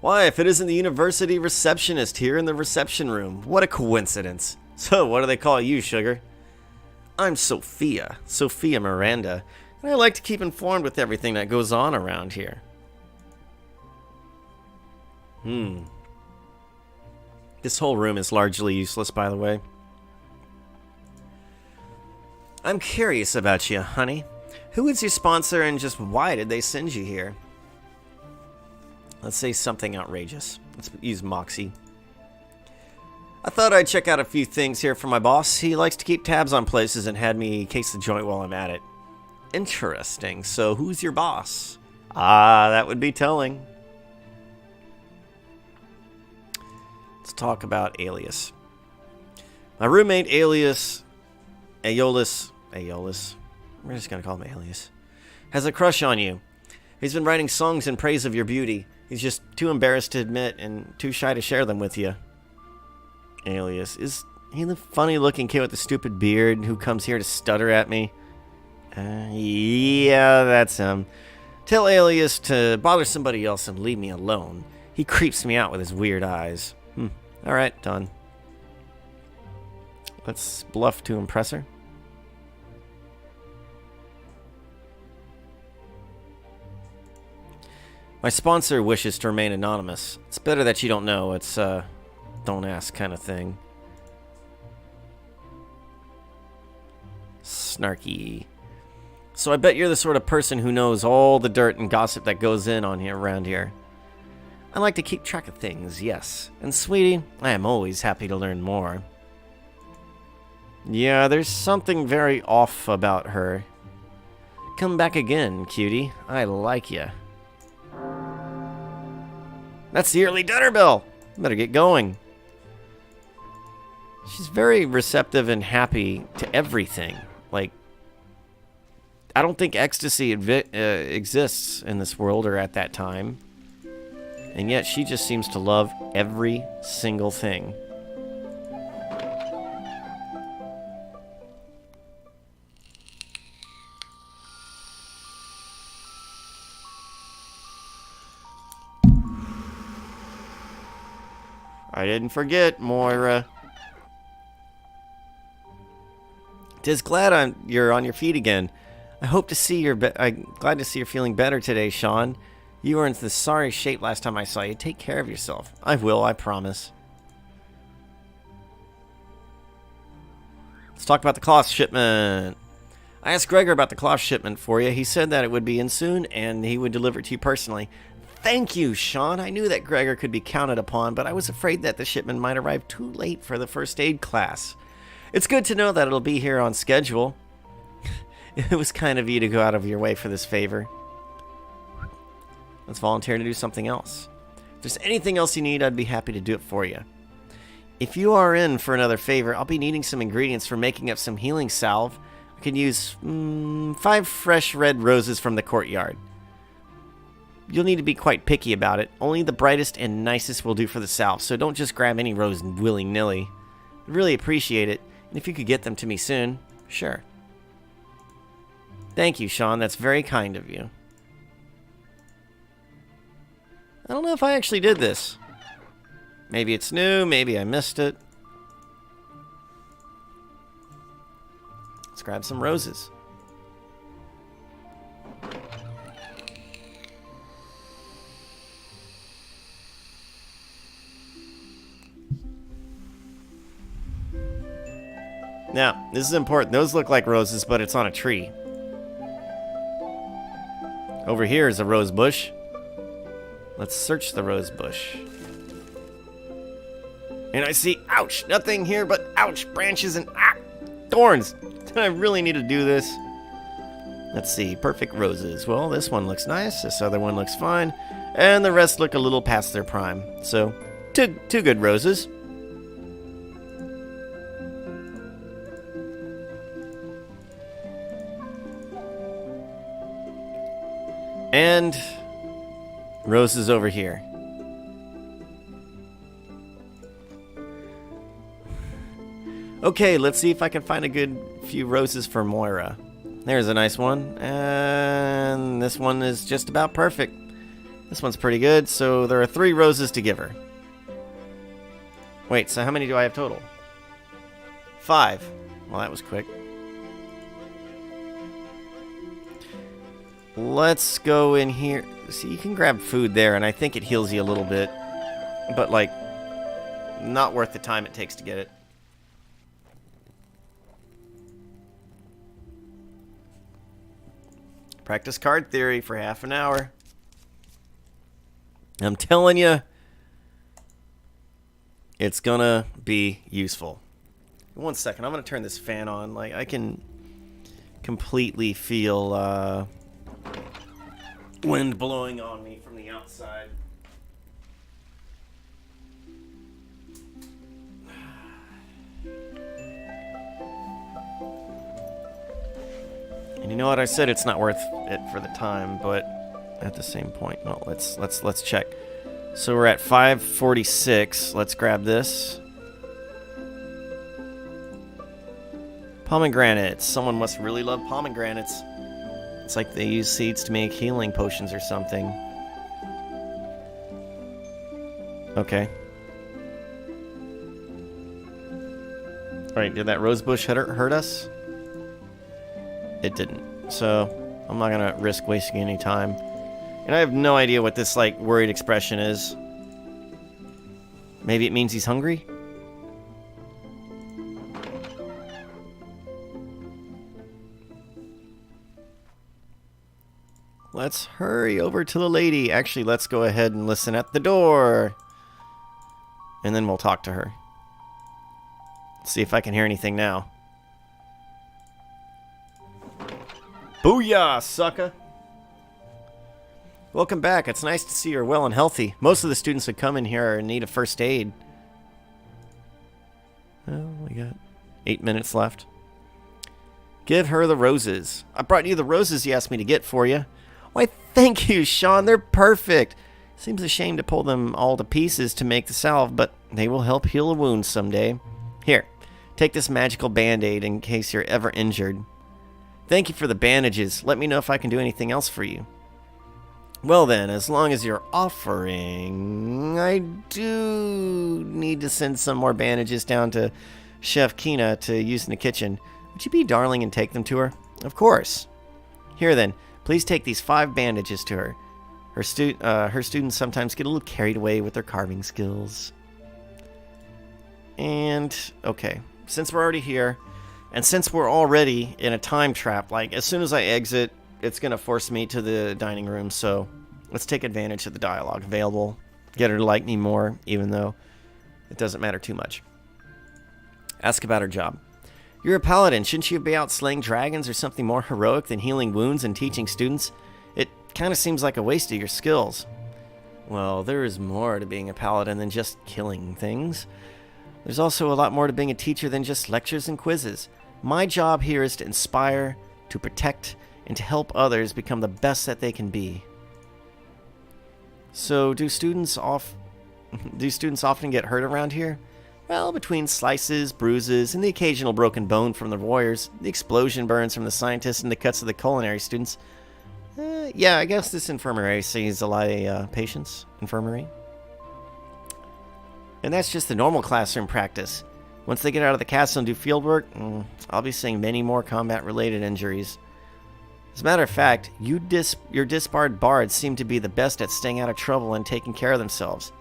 Why, if it isn't the university receptionist here in the reception room. What a coincidence. So, what do they call you, sugar? I'm Sophia Miranda, and I like to keep informed with everything that goes on around here. This whole room is largely useless, by the way. I'm curious about you, honey. Who is your sponsor and just why did they send you here? Let's say something outrageous. Let's use Moxie. I thought I'd check out a few things here for my boss. He likes to keep tabs on places and had me case the joint while I'm at it. Interesting. So who's your boss? Ah, that would be telling. Let's talk about Alias. My roommate Alias, Aeolus, we're just gonna call him Alias, has a crush on you. He's been writing songs in praise of your beauty. He's just too embarrassed to admit and too shy to share them with you. Alias, is he the funny-looking kid with the stupid beard who comes here to stutter at me? Yeah, that's him. Tell Alias to bother somebody else and leave me alone. He creeps me out with his weird eyes. Alright, done. Let's bluff to impress her. My sponsor wishes to remain anonymous. It's better that you don't know. It's, don't ask kind of thing. Snarky. So I bet you're the sort of person who knows all the dirt and gossip that goes on around here. I like to keep track of things, yes. And sweetie, I am always happy to learn more. Yeah, there's something very off about her. Come back again, cutie. I like ya. That's the yearly dinner bill. Better get going. She's very receptive and happy to everything. Like, I don't think ecstasy exists in this world or at that time. And yet she just seems to love every single thing. I didn't forget, Moira. 'Tis glad you're on your feet again. I'm glad to see you're feeling better today, Sean. You were in the sorry shape last time I saw you. Take care of yourself. I will, I promise. Let's talk about the cloth shipment. I asked Gregor about the cloth shipment for you. He said that it would be in soon, and he would deliver it to you personally. Thank you, Sean. I knew that Gregor could be counted upon, but I was afraid that the shipment might arrive too late for the first aid class. It's good to know that it'll be here on schedule. It was kind of you to go out of your way for this favor. Let's volunteer to do something else. If there's anything else you need, I'd be happy to do it for you. If you are in for another favor, I'll be needing some ingredients for making up some healing salve. I can use 5 fresh red roses from the courtyard. You'll need to be quite picky about it. Only the brightest and nicest will do for the salve, so don't just grab any rose willy-nilly. I'd really appreciate it, and if you could get them to me soon, sure. Thank you, Sean. That's very kind of you. I don't know if I actually did this. Maybe it's new, maybe I missed it. Let's grab some roses. Now, this is important. Those look like roses, but it's on a tree. Over here is a rose bush. Let's search the rose bush. And I see, ouch, nothing here but ouch, branches and thorns. I really need to do this. Let's see, perfect roses. Well, this one looks nice. This other one looks fine. And the rest look a little past their prime. So, two good roses. And roses over here. Okay, let's see if I can find a good few roses for Moira. There's a nice one. And this one is just about perfect. This one's pretty good, so there are 3 roses to give her. Wait, so how many do I have total? 5. Well, that was quick. Let's go in here. See, you can grab food there, and I think it heals you a little bit. But, like, not worth the time it takes to get it. Practice card theory for half an hour. I'm telling you, it's gonna be useful. 1 second, I'm gonna turn this fan on. Like, I can completely feel wind blowing on me from the outside. And you know what, I said it's not worth it for the time, but at the same point, well, let's check. So we're at 5:46. Let's grab this. Pomegranates. Someone must really love pomegranates. It's like they use seeds to make healing potions or something. Okay. Alright, did that rose bush hurt us? It didn't. So, I'm not gonna risk wasting any time. And I have no idea what this, like, worried expression is. Maybe it means he's hungry? Let's hurry over to the lady. Actually, let's go ahead and listen at the door. And then we'll talk to her. Let's see if I can hear anything now. Booyah, sucker! Welcome back. It's nice to see you're well and healthy. Most of the students who come in here are in need of first aid. Well, we got 8 minutes left. Give her the roses. I brought you the roses you asked me to get for you. Why, thank you, Sean. They're perfect. Seems a shame to pull them all to pieces to make the salve, but they will help heal a wound someday. Here, take this magical band-aid in case you're ever injured. Thank you for the bandages. Let me know if I can do anything else for you. Well then, as long as you're offering, I do need to send some more bandages down to Chef Kina to use in the kitchen. Would you be darling and take them to her? Of course. Here then, please take these 5 bandages to her. Her students sometimes get a little carried away with their carving skills. And, okay, since we're already here, and since we're already in a time trap, like, as soon as I exit, it's going to force me to the dining room, so let's take advantage of the dialogue available. Get her to like me more, even though it doesn't matter too much. Ask about her job. You're a paladin. Shouldn't you be out slaying dragons or something more heroic than healing wounds and teaching students? It kind of seems like a waste of your skills. Well, there is more to being a paladin than just killing things. There's also a lot more to being a teacher than just lectures and quizzes. My job here is to inspire, to protect, and to help others become the best that they can be. So, do students often get hurt around here? Well, between slices, bruises, and the occasional broken bone from the warriors, the explosion burns from the scientists, and the cuts of the culinary students. Yeah, I guess this infirmary sees a lot of patients. Infirmary. And that's just the normal classroom practice. Once they get out of the castle and do field work, I'll be seeing many more combat-related injuries. As a matter of fact, your disbarred bards seem to be the best at staying out of trouble and taking care of themselves.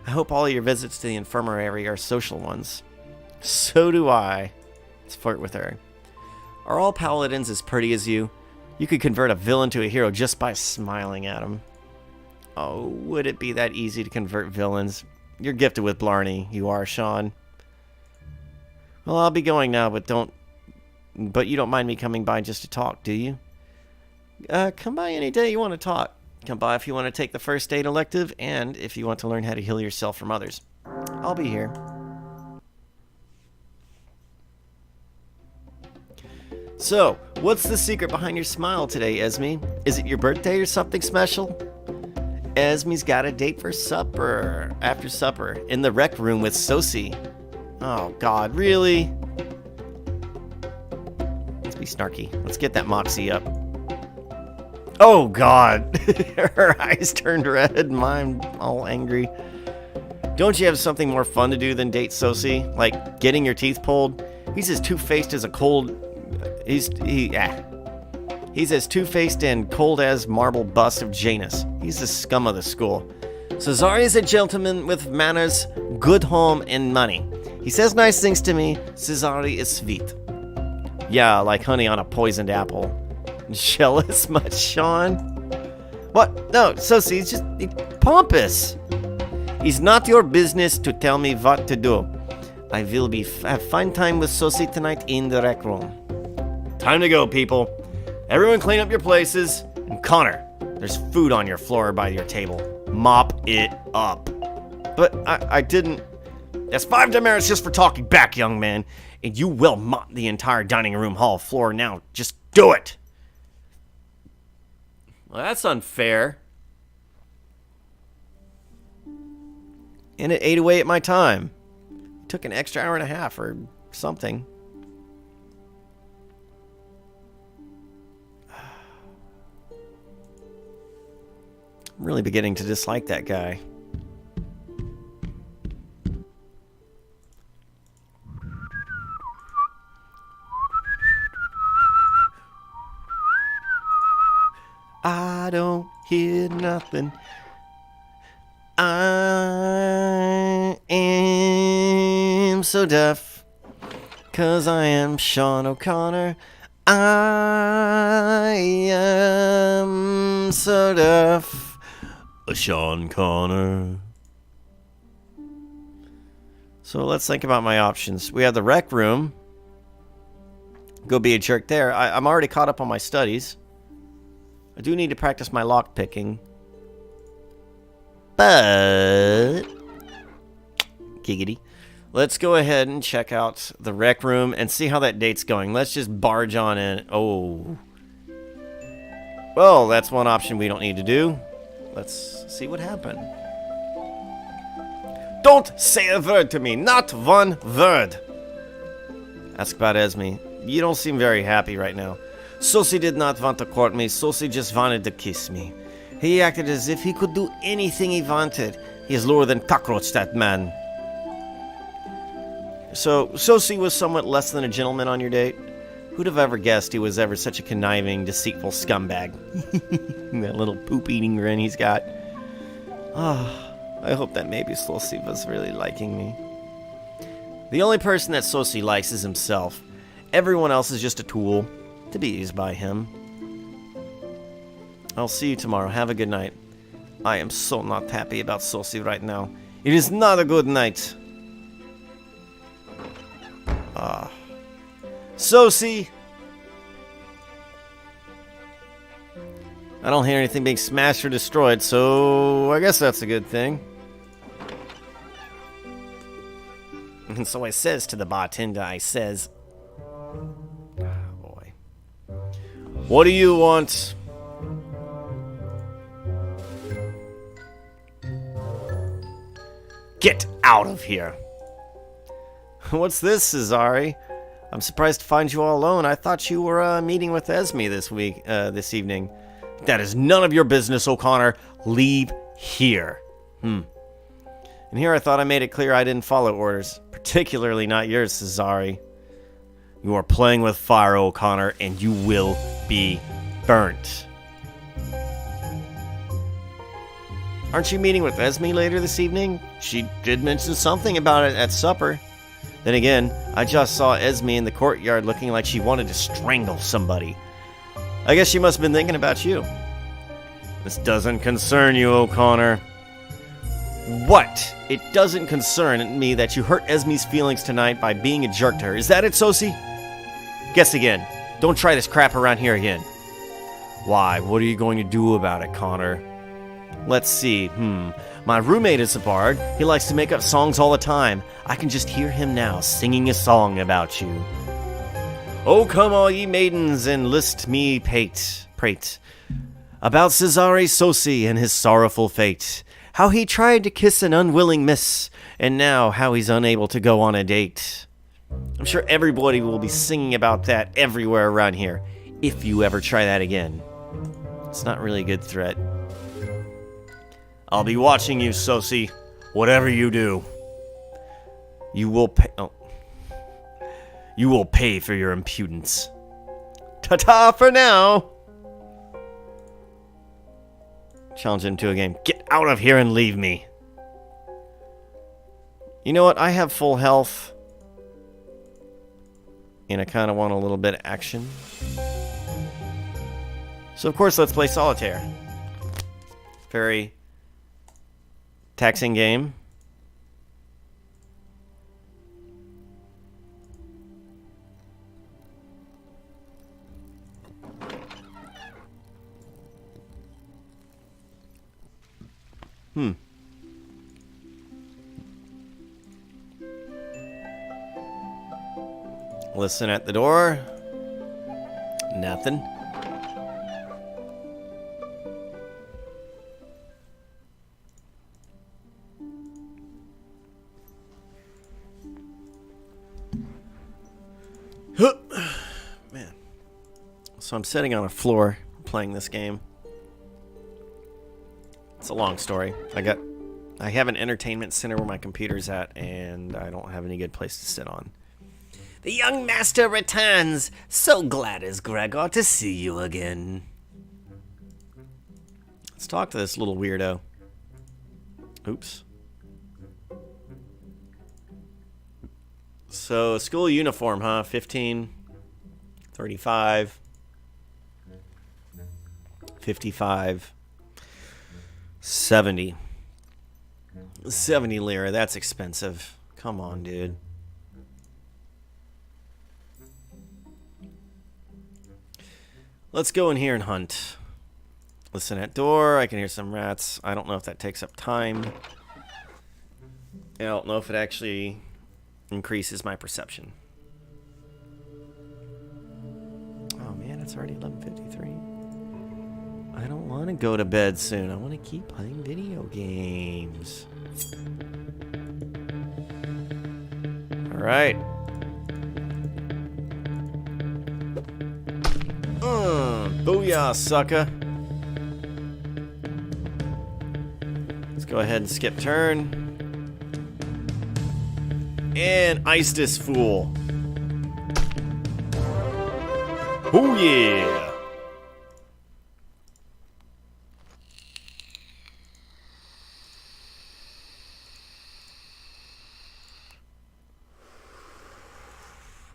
I hope all of your visits to the infirmary are social ones. So do I. Let's flirt with her. Are all paladins as pretty as you? You could convert a villain to a hero just by smiling at him. Oh, would it be that easy to convert villains? You're gifted with Blarney, you are, Sean. Well, I'll be going now, but you don't mind me coming by just to talk, do you? Come by any day you want to talk. Come by if you want to take the first aid elective, and if you want to learn how to heal yourself from others. I'll be here. So, what's the secret behind your smile today, Esme? Is it your birthday or something special? Esme's got a date for supper, after supper, in the rec room with Sosie. Oh, God, really? Let's be snarky. Let's get that moxie up. Oh, God. Her eyes turned red, mine all angry. Don't you have something more fun to do than date Sosie? Like getting your teeth pulled? He's as two-faced as a cold... He's as two-faced and cold as marble bust of Janus. He's the scum of the school. Cesare is a gentleman with manners, good home, and money. He says nice things to me. Cesare is sweet. Yeah, like honey on a poisoned apple. Jealous much, Sean? What? No, Sosie, he's just pompous. It's not your business to tell me what to do. I will have fine time with Sosie tonight in the rec room. Time to go, people. Everyone clean up your places. And Connor, there's food on your floor by your table. Mop it up. But I didn't... That's 5 demerits just for talking back, young man. And you will mop the entire dining room hall floor now. Just do it. Well, that's unfair. And it ate away at my time. It took an extra hour and a half or something. I'm really beginning to dislike that guy. I don't hear nothing. I am so deaf, 'cause I am Sean O'Connor. I am so deaf. Sean Connor. So let's think about my options. We have the rec room. Go be a jerk there. I'm already caught up on my studies. I do need to practice my lock picking. But... giggity. Let's go ahead and check out the rec room and see how that date's going. Let's just barge on in. Oh. Well, that's one option we don't need to do. Let's see what happened. Don't say a word to me. Not one word. Ask about Esme. You don't seem very happy right now. Sosie did not want to court me. Sosie just wanted to kiss me. He acted as if he could do anything he wanted. He is lower than cockroach, that man. So, Sosi was somewhat less than a gentleman on your date? Who'd have ever guessed he was ever such a conniving, deceitful scumbag? That little poop-eating grin he's got. I hope that maybe Sosi was really liking me. The only person that Sosi likes is himself. Everyone else is just a tool to be used by him. I'll see you tomorrow. Have a good night. I am so not happy about Sosi right now. It is not a good night. Sosi! I don't hear anything being smashed or destroyed, so I guess that's a good thing. And so I says to the bartender, I says, oh boy. What do you want? Get out of here. What's this, Cesare? I'm surprised to find you all alone. I thought you were meeting with Esme this evening. That is none of your business, O'Connor. Leave here. And here I thought I made it clear I didn't follow orders. Particularly not yours, Cesare. You are playing with fire, O'Connor, and you will be burnt. Aren't you meeting with Esme later this evening? She did mention something about it at supper. Then again, I just saw Esme in the courtyard looking like she wanted to strangle somebody. I guess she must have been thinking about you. This doesn't concern you, O'Connor. What? It doesn't concern me that you hurt Esme's feelings tonight by being a jerk to her. Is that it, Sosi? Guess again. Don't try this crap around here again. Why? What are you going to do about it, Connor? Let's see. My roommate is a bard. He likes to make up songs all the time. I can just hear him now singing a song about you. Oh, come all ye maidens and list me prate about Cesare Sosi and his sorrowful fate. How he tried to kiss an unwilling miss, and now how he's unable to go on a date. I'm sure everybody will be singing about that everywhere around here, if you ever try that again. It's not really a good threat. I'll be watching you, Sosi. Whatever you do. You will pay... Oh. You will pay for your impudence. Ta-ta for now! Challenge him to a game. Get out of here and leave me. You know what? I have full health. And I kind of want a little bit of action. So, of course, let's play solitaire. Very taxing game. Listen at the door. Nothing. Man. So I'm sitting on a floor playing this game. It's a long story. I have an entertainment center where my computer's at, and I don't have any good place to sit on. The young master returns. So glad as Gregor to see you again. Let's talk to this little weirdo. Oops. So, school uniform, huh? 15, 35, 55, 70. 70 lira, that's expensive. Come on, dude. Let's go in here and hunt. Listen at door. I can hear some rats. I don't know if that takes up time. I don't know if it actually increases my perception. Oh man, it's already 11:53. I don't want to go to bed soon. I want to keep playing video games. All right. Booyah, sucker. go ahead and skip turn. And ice this fool. Oh yeah.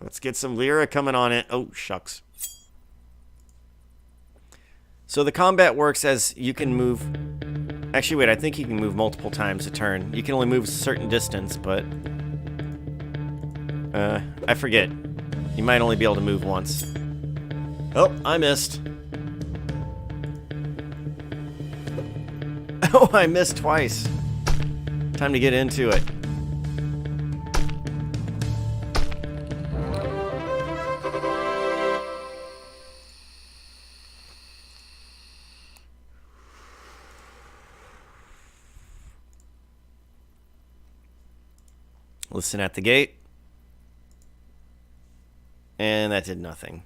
Let's get some Lyra coming on it. Oh, shucks. So the combat works as you can move... Actually, wait, I think you can move multiple times a turn. You can only move a certain distance, but... I forget. You might only be able to move once. Oh, I missed. Oh, I missed twice. Time to get into it. Listen at the gate. And that did nothing.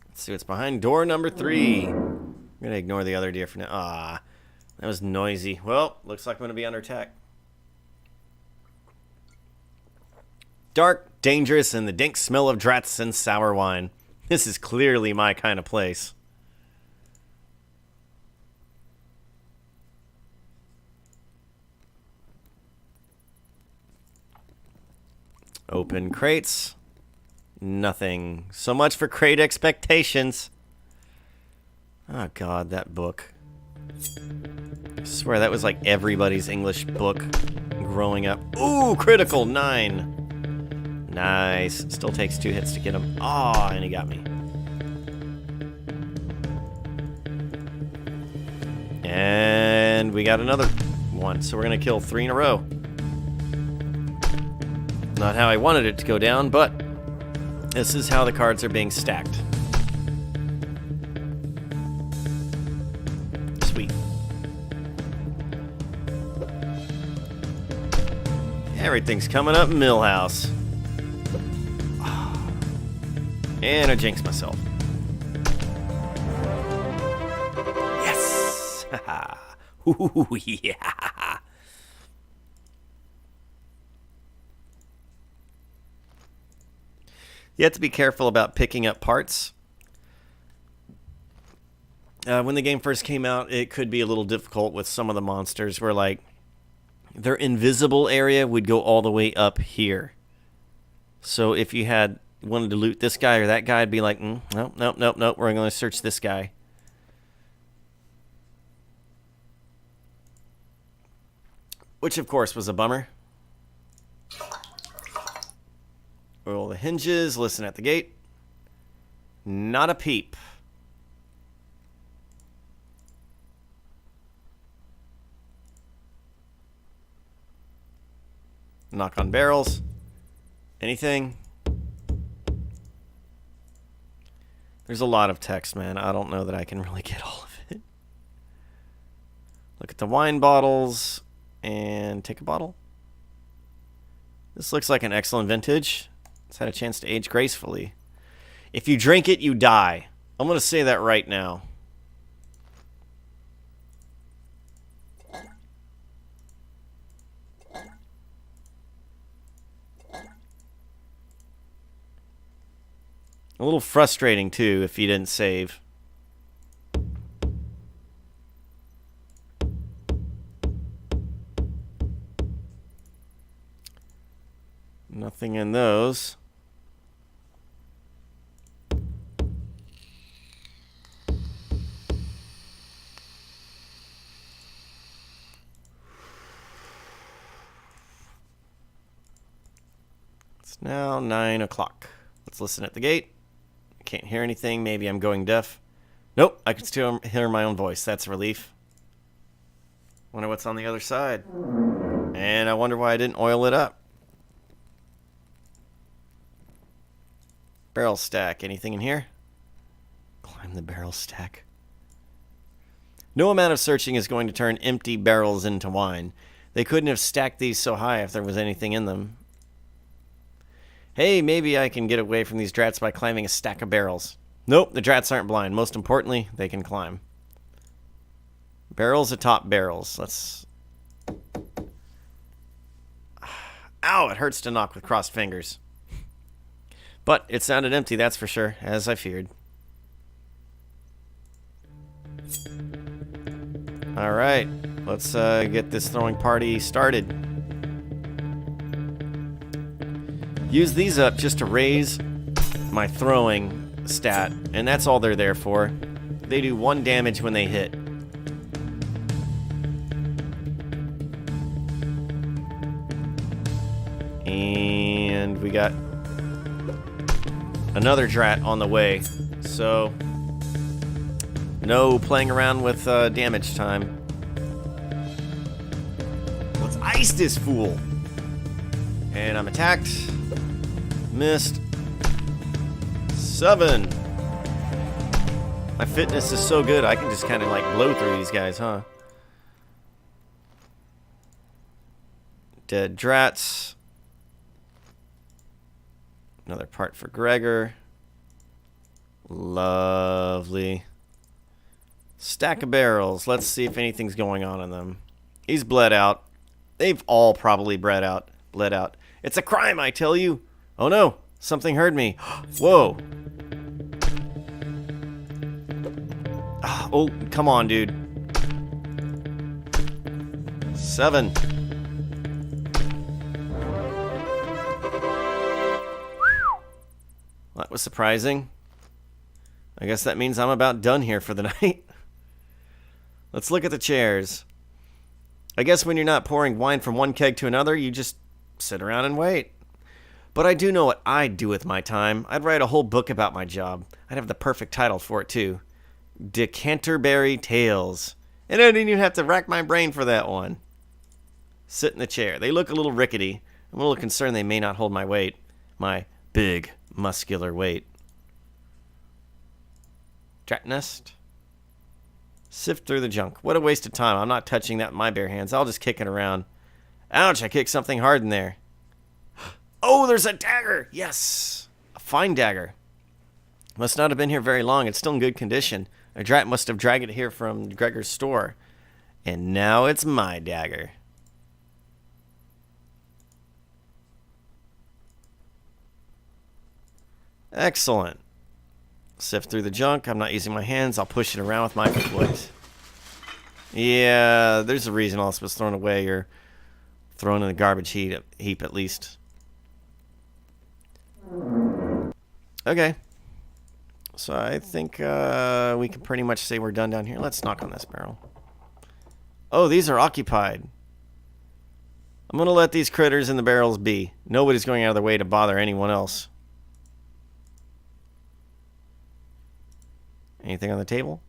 Let's see what's behind door number 3. I'm going to ignore the other deer for now. Ah, that was noisy. Well, looks like I'm going to be under attack. Dark, dangerous, and the dank smell of drats and sour wine. This is clearly my kind of place. Open crates. Nothing. So much for crate expectations. Oh god, that book. I swear that was like everybody's English book growing up. Ooh, critical 9. Nice. Still takes 2 hits to get him. Ah, and he got me. And we got another one. So we're gonna kill 3 in a row. Not how I wanted it to go down, but this is how the cards are being stacked. Sweet. Everything's coming up Millhouse. And I jinxed myself. Yes! Haha. Ooh, yeah! You have to be careful about picking up parts. When the game first came out, it could be a little difficult with some of the monsters where, like, their invisible area would go all the way up here. So if you wanted to loot this guy or that guy, I'd be like, nope, we're going to search this guy. Which, of course, was a bummer. Roll the hinges, listen at the gate. Not a peep. Knock on barrels. Anything? There's a lot of text, man. I don't know that I can really get all of it. Look at the wine bottles and take a bottle. This looks like an excellent vintage. It's had a chance to age gracefully. If you drink it, you die. I'm going to say that right now. A little frustrating, too, if you didn't save. Nothing in those. It's now 9 o'clock. Let's listen at the gate. I can't hear anything. Maybe I'm going deaf. Nope, I can still hear my own voice. That's a relief. Wonder what's on the other side. And I wonder why I didn't oil it up. Barrel stack. Anything in here? Climb the barrel stack. No amount of searching is going to turn empty barrels into wine. They couldn't have stacked these so high if there was anything in them. Hey, maybe I can get away from these drats by climbing a stack of barrels. Nope, the drats aren't blind. Most importantly, they can climb. Barrels atop barrels. Let's Ow, it hurts to knock with crossed fingers. But it sounded empty, that's for sure, as I feared. Alright, let's get this throwing party started. Use these up just to raise my throwing stat, and that's all they're there for. They do 1 damage when they hit. And we got another drat on the way, so no playing around with damage time. Let's ice this fool. And I'm attacked. Missed. 7. My fitness is so good, I can just kind of like blow through these guys, huh? Dead drats. Another part for Gregor. Lovely. Stack of barrels. Let's see if anything's going on in them. He's bled out. They've all probably bled out. It's a crime, I tell you. Oh no, something heard me. Whoa. Oh, come on, dude. 7. That was surprising. I guess that means I'm about done here for the night. Let's look at the chairs. I guess when you're not pouring wine from one keg to another, you just sit around and wait. But I do know what I'd do with my time. I'd write a whole book about my job. I'd have the perfect title for it, too. Decanterbury Tales. And I didn't even have to rack my brain for that one. Sit in the chair. They look a little rickety. I'm a little concerned they may not hold my weight. My big, muscular weight. Drat nest. Sift through the junk. What a waste of time. I'm not touching that with my bare hands. I'll just kick it around. Ouch, I kicked something hard in there. Oh, there's a dagger. Yes. A fine dagger. Must not have been here very long. It's still in good condition. A drat must have dragged it here from Gregor's store. And now it's my dagger. Excellent. Sift through the junk. I'm not using my hands. I'll push it around with my foot. Yeah, there's a reason all this was thrown away or thrown in the garbage heap at least. Okay. So I think we can pretty much say we're done down here. Let's knock on this barrel. Oh, these are occupied. I'm going to let these critters in the barrels be. Nobody's going out of their way to bother anyone else. Anything on the table?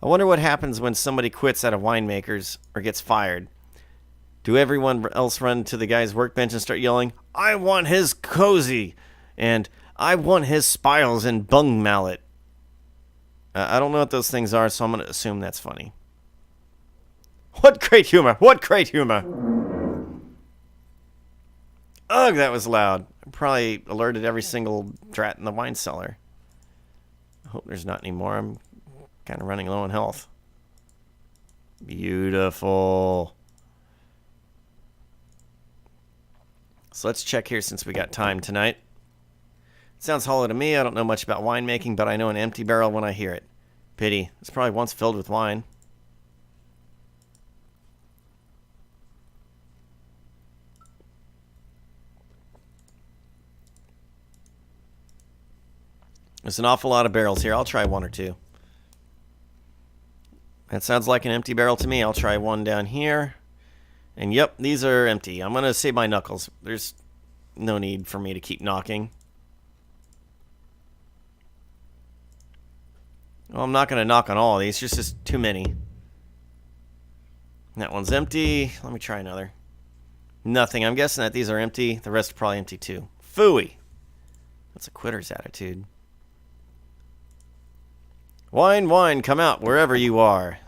I wonder what happens when somebody quits out of winemaker's or gets fired. Do everyone else run to the guy's workbench and start yelling, I want his cozy, and I want his spiles and bung mallet? I don't know what those things are, so I'm going to assume that's funny. What great humor! What great humor! Ugh, that was loud. I probably alerted every single drat in the wine cellar. I hope there's not any more. I'm kind of running low on health. Beautiful. So let's check here since we got time tonight. It sounds hollow to me. I don't know much about winemaking, but I know an empty barrel when I hear it. Pity. It's probably once filled with wine. There's an awful lot of barrels here. I'll try one or two. That sounds like an empty barrel to me. I'll try one down here. And yep, these are empty. I'm going to save my knuckles. There's no need for me to keep knocking. Well, I'm not going to knock on all of these. There's just too many. That one's empty. Let me try another. Nothing. I'm guessing that these are empty. The rest are probably empty too. Phooey. That's a quitter's attitude. Wine, wine, come out wherever you are.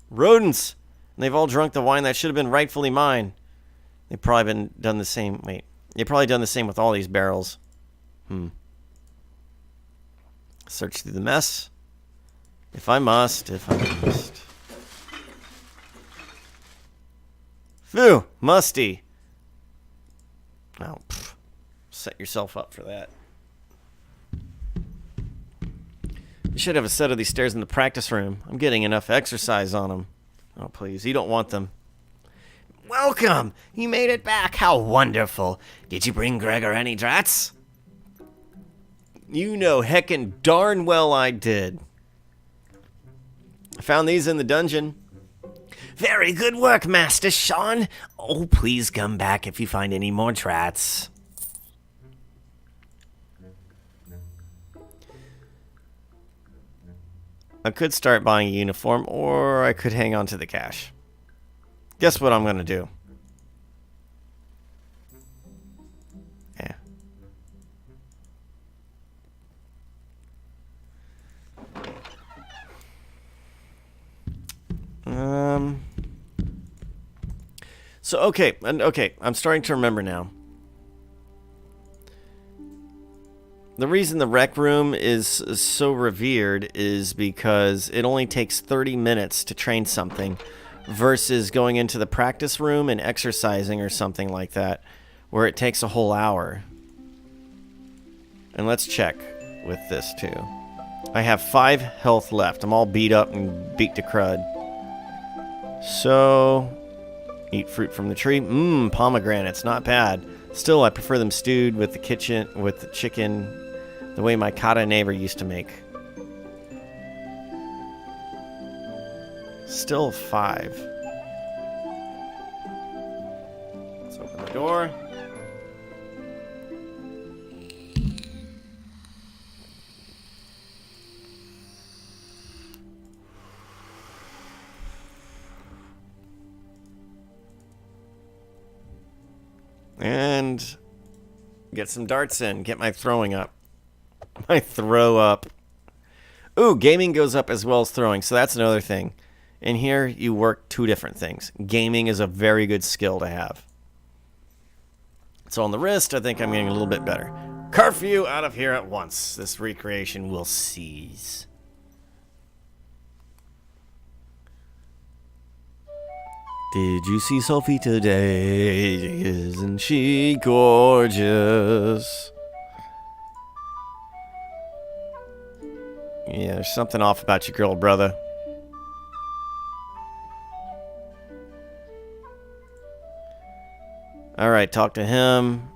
Rodents. And they've all drunk the wine that should have been rightfully mine. They've probably done the same. Wait. They've probably done the same with all these barrels. Search through the mess. If I must. Phew, musty. Oh, set yourself up for that. You should have a set of these stairs in the practice room. I'm getting enough exercise on them. Oh, please, you don't want them. Welcome! You made it back. How wonderful. Did you bring Gregor any drats? You know heckin' darn well I did. I found these in the dungeon. Very good work, Master Sean. Oh, please come back if you find any more drats. I could start buying a uniform, or I could hang on to the cash. Guess what I'm gonna do? Yeah. So, okay, I'm starting to remember now. The reason the rec room is so revered is because it only takes 30 minutes to train something versus going into the practice room and exercising or something like that, where it takes a whole hour. And let's check with this too. I have 5 health left. I'm all beat up and beat to crud. So, eat fruit from the tree. Pomegranates, not bad. Still, I prefer them stewed with the chicken, the way my Kata neighbor used to make. Still 5. Let's open the door. And get some darts in. Get my throwing up. My throw up. Ooh, gaming goes up as well as throwing, so that's another thing. In here, you work 2 different things. Gaming is a very good skill to have. So on the wrist, I think I'm getting a little bit better. Curfew out of here at once. This recreation will cease. Did you see Sophie today? Isn't she gorgeous? Yeah, there's something off about your girl, brother. Alright, talk to him.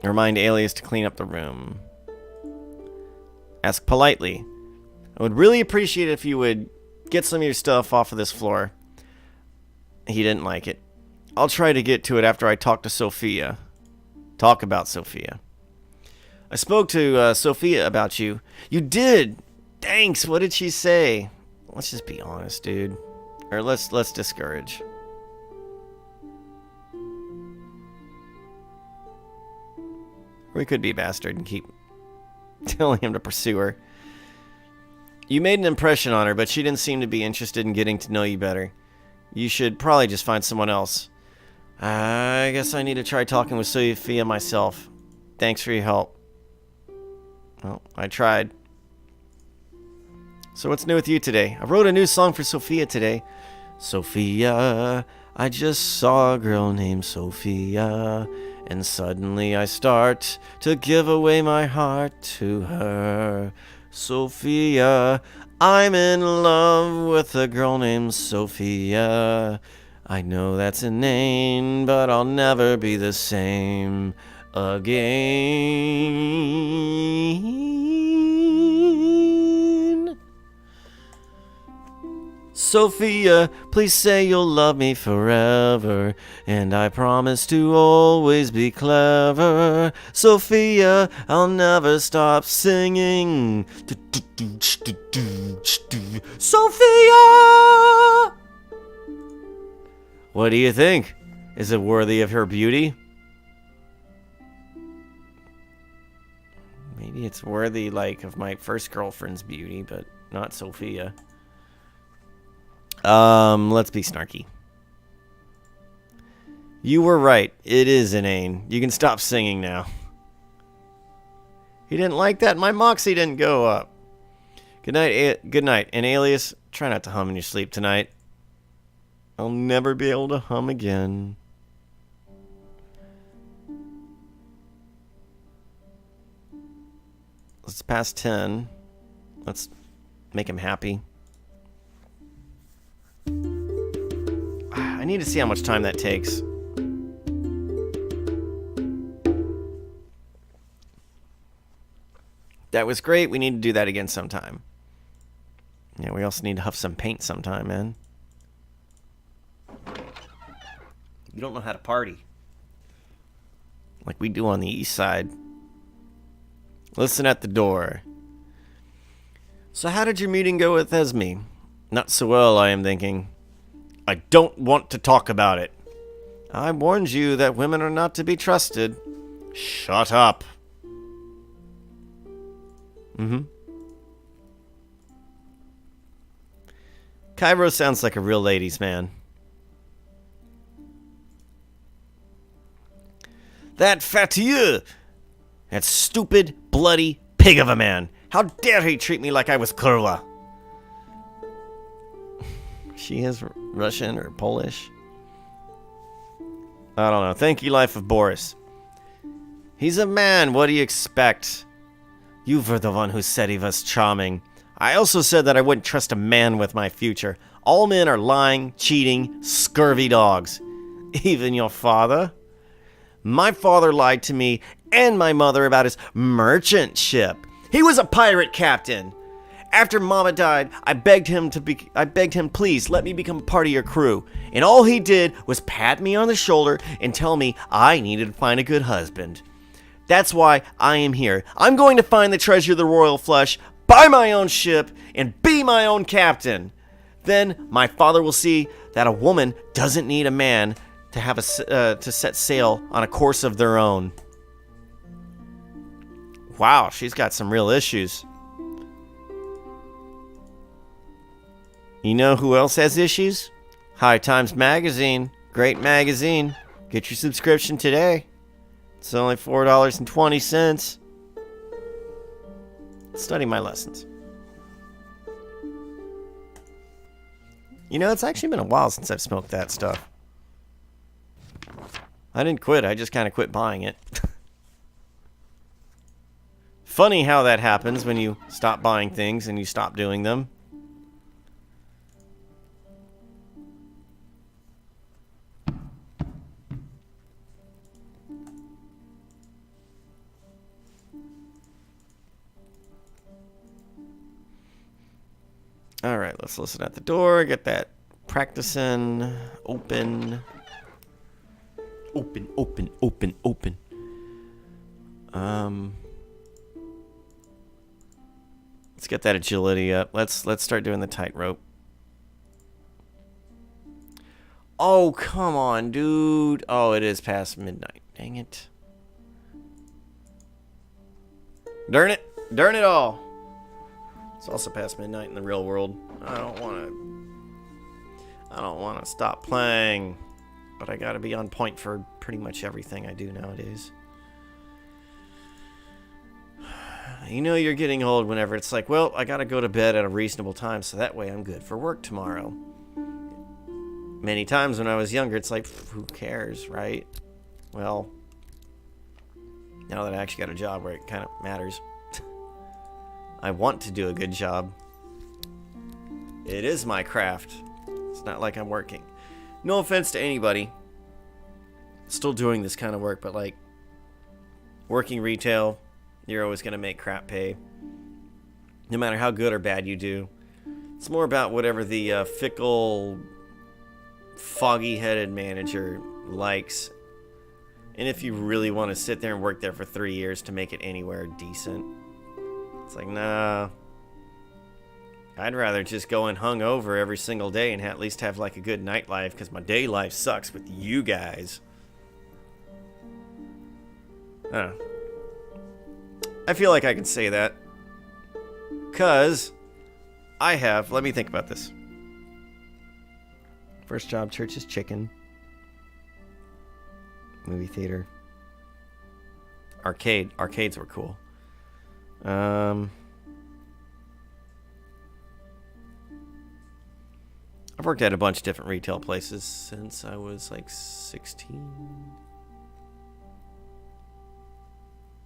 Remind Alias to clean up the room. Ask politely. I would really appreciate it if you would get some of your stuff off of this floor. He didn't like it. I'll try to get to it after I talk to Sophia. Talk about Sophia. I spoke to Sophia about you. You did! Thanks, what did she say? Let's just be honest, dude. Or let's discourage. We could be a bastard and keep telling him to pursue her. You made an impression on her, but she didn't seem to be interested in getting to know you better. You should probably just find someone else. I guess I need to try talking with Sophia myself. Thanks for your help. Well, I tried. So what's new with you today? I wrote a new song for Sophia today. Sophia, I just saw a girl named Sophia, and suddenly I start to give away my heart to her. Sophia, I'm in love with a girl named Sophia. I know that's inane, but I'll never be the same again. Sophia, please say you'll love me forever, and I promise to always be clever. Sophia, I'll never stop singing. Sophia! What do you think? Is it worthy of her beauty? Maybe it's worthy, like, of my first girlfriend's beauty, but not Sophia. Let's be snarky. You were right. It is inane. You can stop singing now. He didn't like that. My moxie didn't go up. Good night. Good night. And Alias, try not to hum in your sleep tonight. I'll never be able to hum again. It's past 10. Let's make him happy. I need to see how much time that takes. That was great. We need to do that again sometime. Yeah, we also need to huff some paint sometime, man. You don't know how to party. Like we do on the east side. Listen at the door. So how did your meeting go with Esme? Not so well, I am thinking. I don't want to talk about it. I warned you that women are not to be trusted. Shut up. Cairo sounds like a real ladies' man. That Fatigueux! That stupid, bloody pig of a man! How dare he treat me like I was Kurla? She is Russian or Polish? I don't know. Thank you, Life of Boris. He's a man. What do you expect? You were the one who said he was charming. I also said that I wouldn't trust a man with my future. All men are lying, cheating, scurvy dogs. Even your father? My father lied to me and my mother about his merchant ship. He was a pirate captain. After Mama died, I begged him, please let me become part of your crew. And all he did was pat me on the shoulder and tell me I needed to find a good husband. That's why I am here. I'm going to find the treasure of the royal flush, buy my own ship, and be my own captain. Then my father will see that a woman doesn't need a man to have to set sail on a course of their own. Wow, she's got some real issues. You know who else has issues? High Times Magazine. Great magazine. Get your subscription today. It's only $4.20. Study my lessons. You know, it's actually been a while since I've smoked that stuff. I didn't quit. I just kind of quit buying it. Funny how that happens when you stop buying things and you stop doing them. All right, let's listen at the door. Get that practicing. Open. Open, open, open, open. Let's get that agility up. Let's start doing the tightrope. Oh, come on, dude. Oh, it is past midnight. Dang it. Darn it. Darn it all. It's also past midnight in the real world. I don't want to stop playing, but I got to be on point for pretty much everything I do nowadays. You know you're getting old whenever it's like, well, I got to go to bed at a reasonable time so that way I'm good for work tomorrow. Many times when I was younger, it's like, who cares, right? Well, now that I actually got a job where it kind of matters. I want to do a good job. It is my craft. It's not like I'm working. No offense to anybody. Still doing this kind of work, but like working retail, you're always going to make crap pay. No matter how good or bad you do. It's more about whatever the fickle, foggy-headed manager likes. And if you really want to sit there and work there for 3 years to make it anywhere decent. It's like, nah. I'd rather just go in hungover every single day and at least have like a good nightlife because my day life sucks with you guys. I feel like I can say that. Because I have, let me think about this. First job, Church's Chicken. Movie theater. Arcade. Arcades were cool. I've worked at a bunch of different retail places since I was like 16.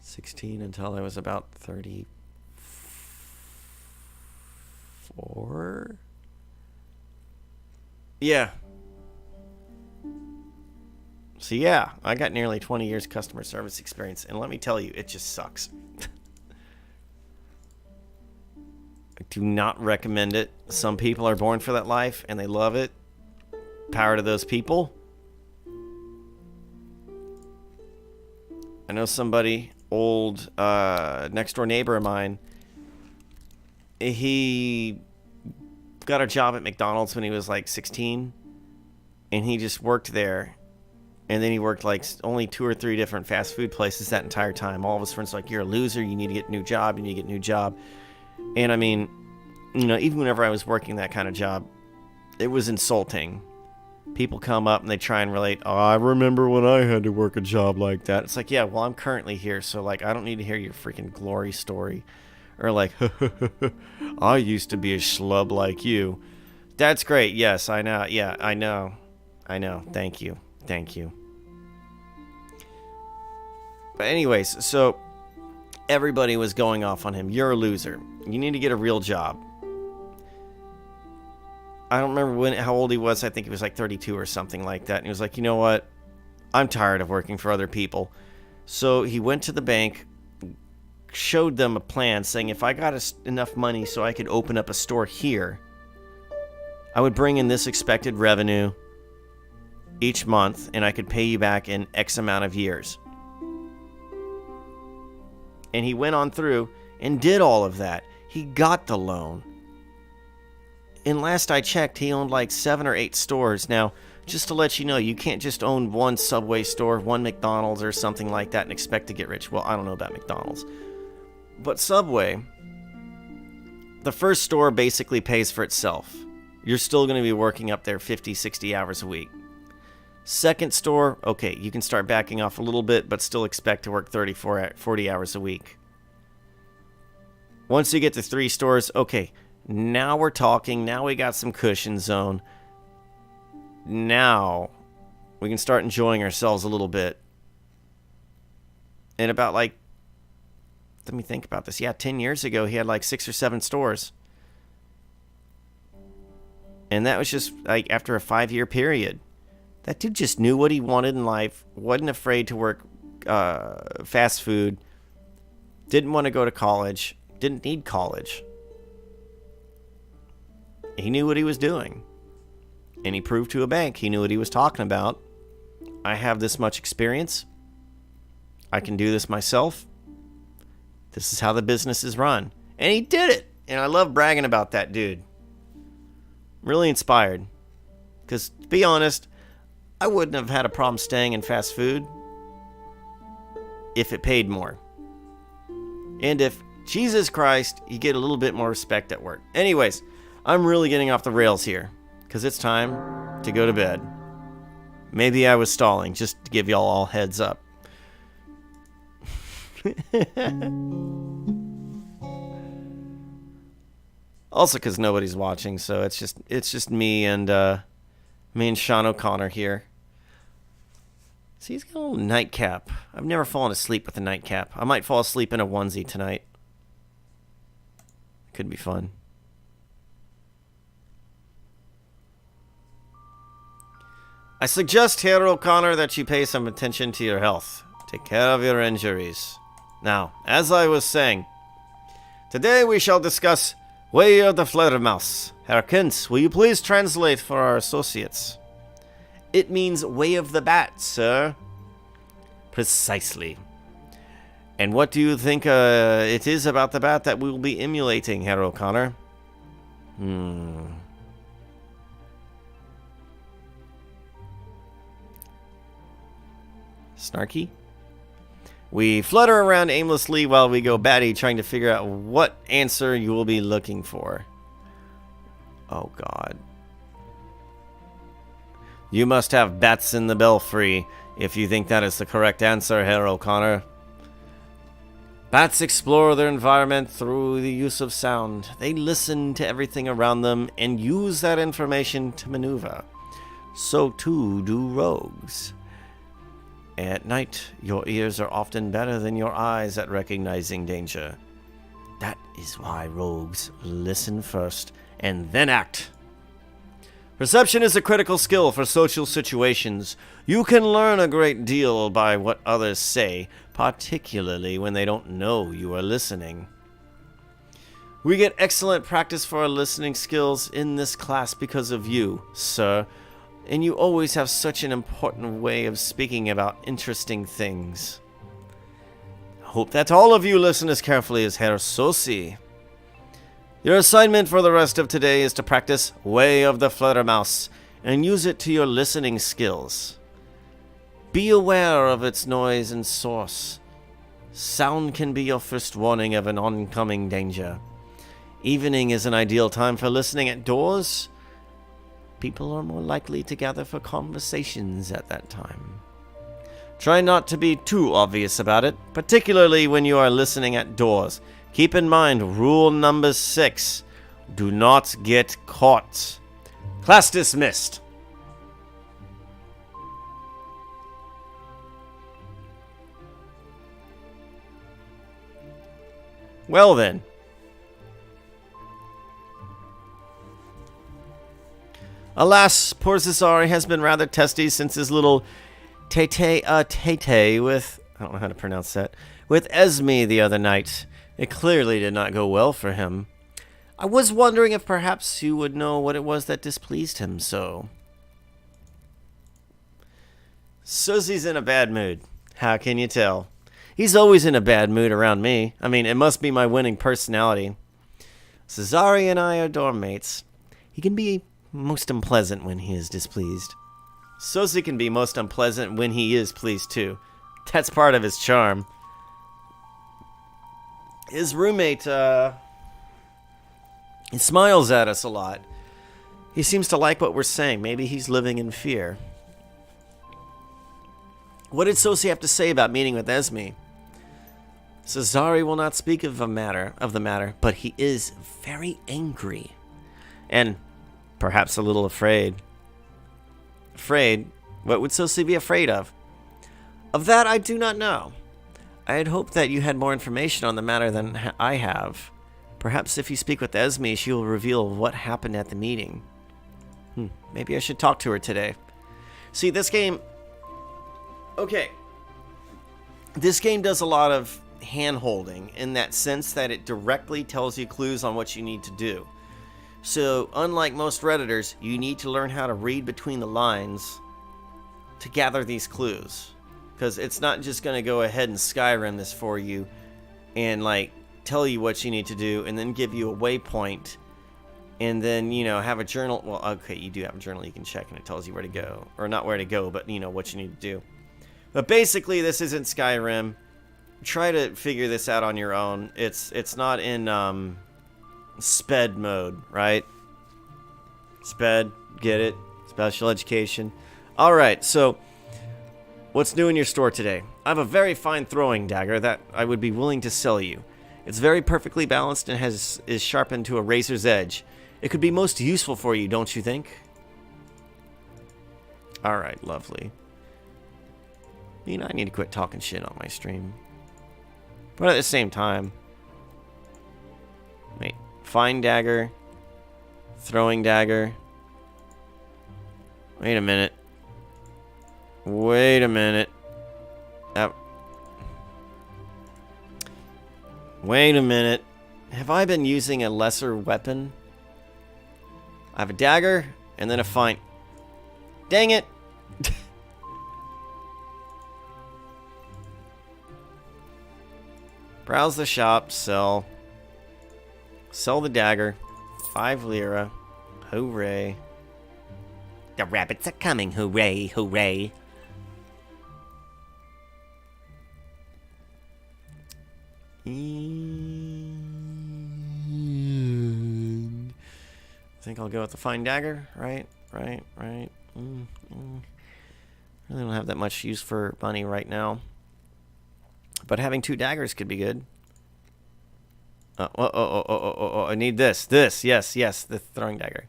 16 until I was about 34. Yeah. So yeah, I got nearly 20 years customer service experience, and let me tell you, it just sucks. I do not recommend it. Some people are born for that life, and they love it. Power to those people. I know somebody, old next door neighbor of mine, he got a job at McDonald's when he was like 16, and he just worked there. And then he worked like only 2 or 3 different fast food places that entire time. All of his friends were like, you're a loser, you need to get a new job, you need to get a new job. And I mean, you know, even whenever I was working that kind of job, it was insulting. People come up and they try and relate, oh, I remember when I had to work a job like that. It's like, yeah, well, I'm currently here, so like, I don't need to hear your freaking glory story. Or like, I used to be a schlub like you. That's great, yes, I know, yeah, I know, thank you. But anyways, so everybody was going off on him. You're a loser. You need to get a real job. I don't remember how old he was. I think he was like 32 or something like that. And he was like, you know what? I'm tired of working for other people. So he went to the bank, showed them a plan saying if I got enough money so I could open up a store here, I would bring in this expected revenue each month and I could pay you back in X amount of years. And he went on through and did all of that. He got the loan. And last I checked, he owned like 7 or 8 stores. Now, just to let you know, you can't just own one Subway store, one McDonald's or something like that and expect to get rich. Well, I don't know about McDonald's. But Subway, the first store basically pays for itself. You're still going to be working up there 50, 60 hours a week. Second store, okay, you can start backing off a little bit, but still expect to work 40 hours a week. Once you get to 3 stores, okay, now we're talking. Now we got some cushion zone. Now we can start enjoying ourselves a little bit. And about like, let me think about this. Yeah, 10 years ago, he had like 6 or 7 stores. And that was just like after a 5-year period. That dude just knew what he wanted in life, wasn't afraid to work fast food, didn't want to go to college, didn't need college. He knew what he was doing. And he proved to a bank he knew what he was talking about. I have this much experience. I can do this myself. This is how the business is run. And he did it. And I love bragging about that dude. Really inspired. Because, to be honest, I wouldn't have had a problem staying in fast food if it paid more. And if, Jesus Christ, you get a little bit more respect at work. Anyways, I'm really getting off the rails here because it's time to go to bed. Maybe I was stalling just to give y'all all heads up. Also because nobody's watching, so it's just me and Sean O'Connor here. See, he's got a little nightcap. I've never fallen asleep with a nightcap. I might fall asleep in a onesie tonight. Could be fun. I suggest, Herr O'Connor, that you pay some attention to your health. Take care of your injuries. Now, as I was saying, today we shall discuss Way of the Fledermaus. Herr Kintz, will you please translate for our associates? It means Way of the Bat, sir. Precisely. And what do you think it is about the bat that we will be emulating, Herr O'Connor? Snarky? We flutter around aimlessly while we go batty, trying to figure out what answer you will be looking for. Oh, God. You must have bats in the belfry if you think that is the correct answer, Herr O'Connor. Bats explore their environment through the use of sound. They listen to everything around them and use that information to maneuver. So too do rogues. At night, your ears are often better than your eyes at recognizing danger. That is why rogues listen first and then act. Perception is a critical skill for social situations. You can learn a great deal by what others say, particularly when they don't know you are listening. We get excellent practice for our listening skills in this class because of you, sir, and you always have such an important way of speaking about interesting things. I hope that all of you listen as carefully as Herr Sosi. Your assignment for the rest of today is to practice Way of the Fledermaus and use it to your listening skills. Be aware of its noise and source. Sound can be your first warning of an oncoming danger. Evening is an ideal time for listening at doors. People are more likely to gather for conversations at that time. Try not to be too obvious about it, particularly when you are listening at doors. Keep in mind rule number 6. Do not get caught. Class dismissed. Well then. Alas, poor Cesare has been rather testy since his little tete with, I don't know how to pronounce that, with Esme the other night. It clearly did not go well for him. I was wondering if perhaps you would know what it was that displeased him so. Susie's in a bad mood. How can you tell? He's always in a bad mood around me. I mean, it must be my winning personality. Cesare and I are dorm mates. He can be most unpleasant when he is displeased. Susie can be most unpleasant when he is pleased too. That's part of his charm. His roommate, he smiles at us a lot. He seems to like what we're saying. Maybe he's living in fear. What did Sosi have to say about meeting with Esme? Cesare will not speak of the matter, but he is very angry. And perhaps a little afraid. Afraid? What would Sosi be afraid of? Of that I do not know. I had hoped that you had more information on the matter than I have. Perhaps if you speak with Esme, she will reveal what happened at the meeting. Maybe I should talk to her today. See, this game... Okay. This game does a lot of hand-holding in that sense that it directly tells you clues on what you need to do. So, unlike most Redditors, you need to learn how to read between the lines to gather these clues. Because it's not just going to go ahead and Skyrim this for you and, like, tell you what you need to do and then give you a waypoint and then, you know, have a journal. Well, okay, you do have a journal you can check and it tells you where to go. Or not where to go, but, you know, what you need to do. But basically, this isn't Skyrim. Try to figure this out on your own. It's not in sped mode, right? Sped, get it? Special education. Alright, so what's new in your store today? I have a very fine throwing dagger that I would be willing to sell you. It's very perfectly balanced and is sharpened to a razor's edge. It could be most useful for you, don't you think? Alright, lovely. You know, I need to quit talking shit on my stream. But at the same time... Wait. Fine dagger. Throwing dagger. Wait a minute. Wait a minute. Wait a minute. Have I been using a lesser weapon? I have a dagger and then a fine... Dang it! Browse the shop, sell. Sell the dagger. 5 lira. Hooray. The rabbits are coming, hooray, hooray. And I think I'll go with the fine dagger, right? Really don't have that much use for money right now. But having 2 daggers could be good. I need this. This, yes, yes, the throwing dagger.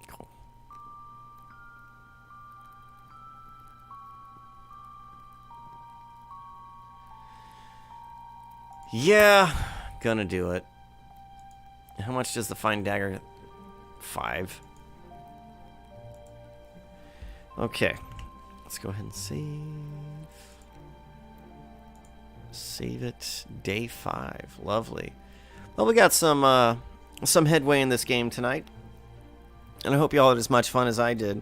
Cool. Yeah, gonna do it. How much does the fine dagger? 5. Okay, let's go ahead and save. Save it. Day 5. Lovely. Well, we got some headway in this game tonight, and I hope you all had as much fun as I did,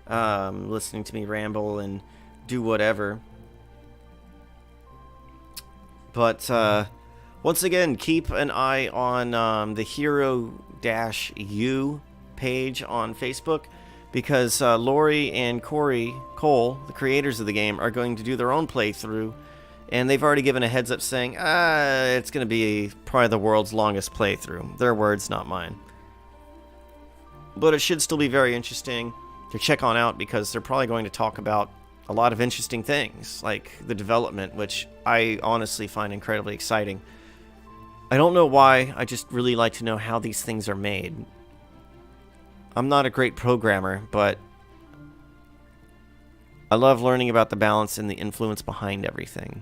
listening to me ramble and do whatever. But once again, keep an eye on the Hero-U page on Facebook, because Lori and Cole, the creators of the game, are going to do their own playthrough, and they've already given a heads up saying, it's going to be probably the world's longest playthrough. Their words, not mine. But it should still be very interesting to check on out, because they're probably going to talk about a lot of interesting things, like the development, which I honestly find incredibly exciting. I don't know why, I just really like to know how these things are made. I'm not a great programmer, but I love learning about the balance and the influence behind everything.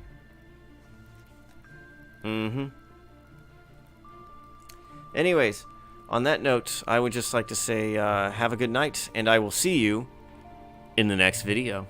Anyways, on that note, I would just like to say have a good night, and I will see you in the next video.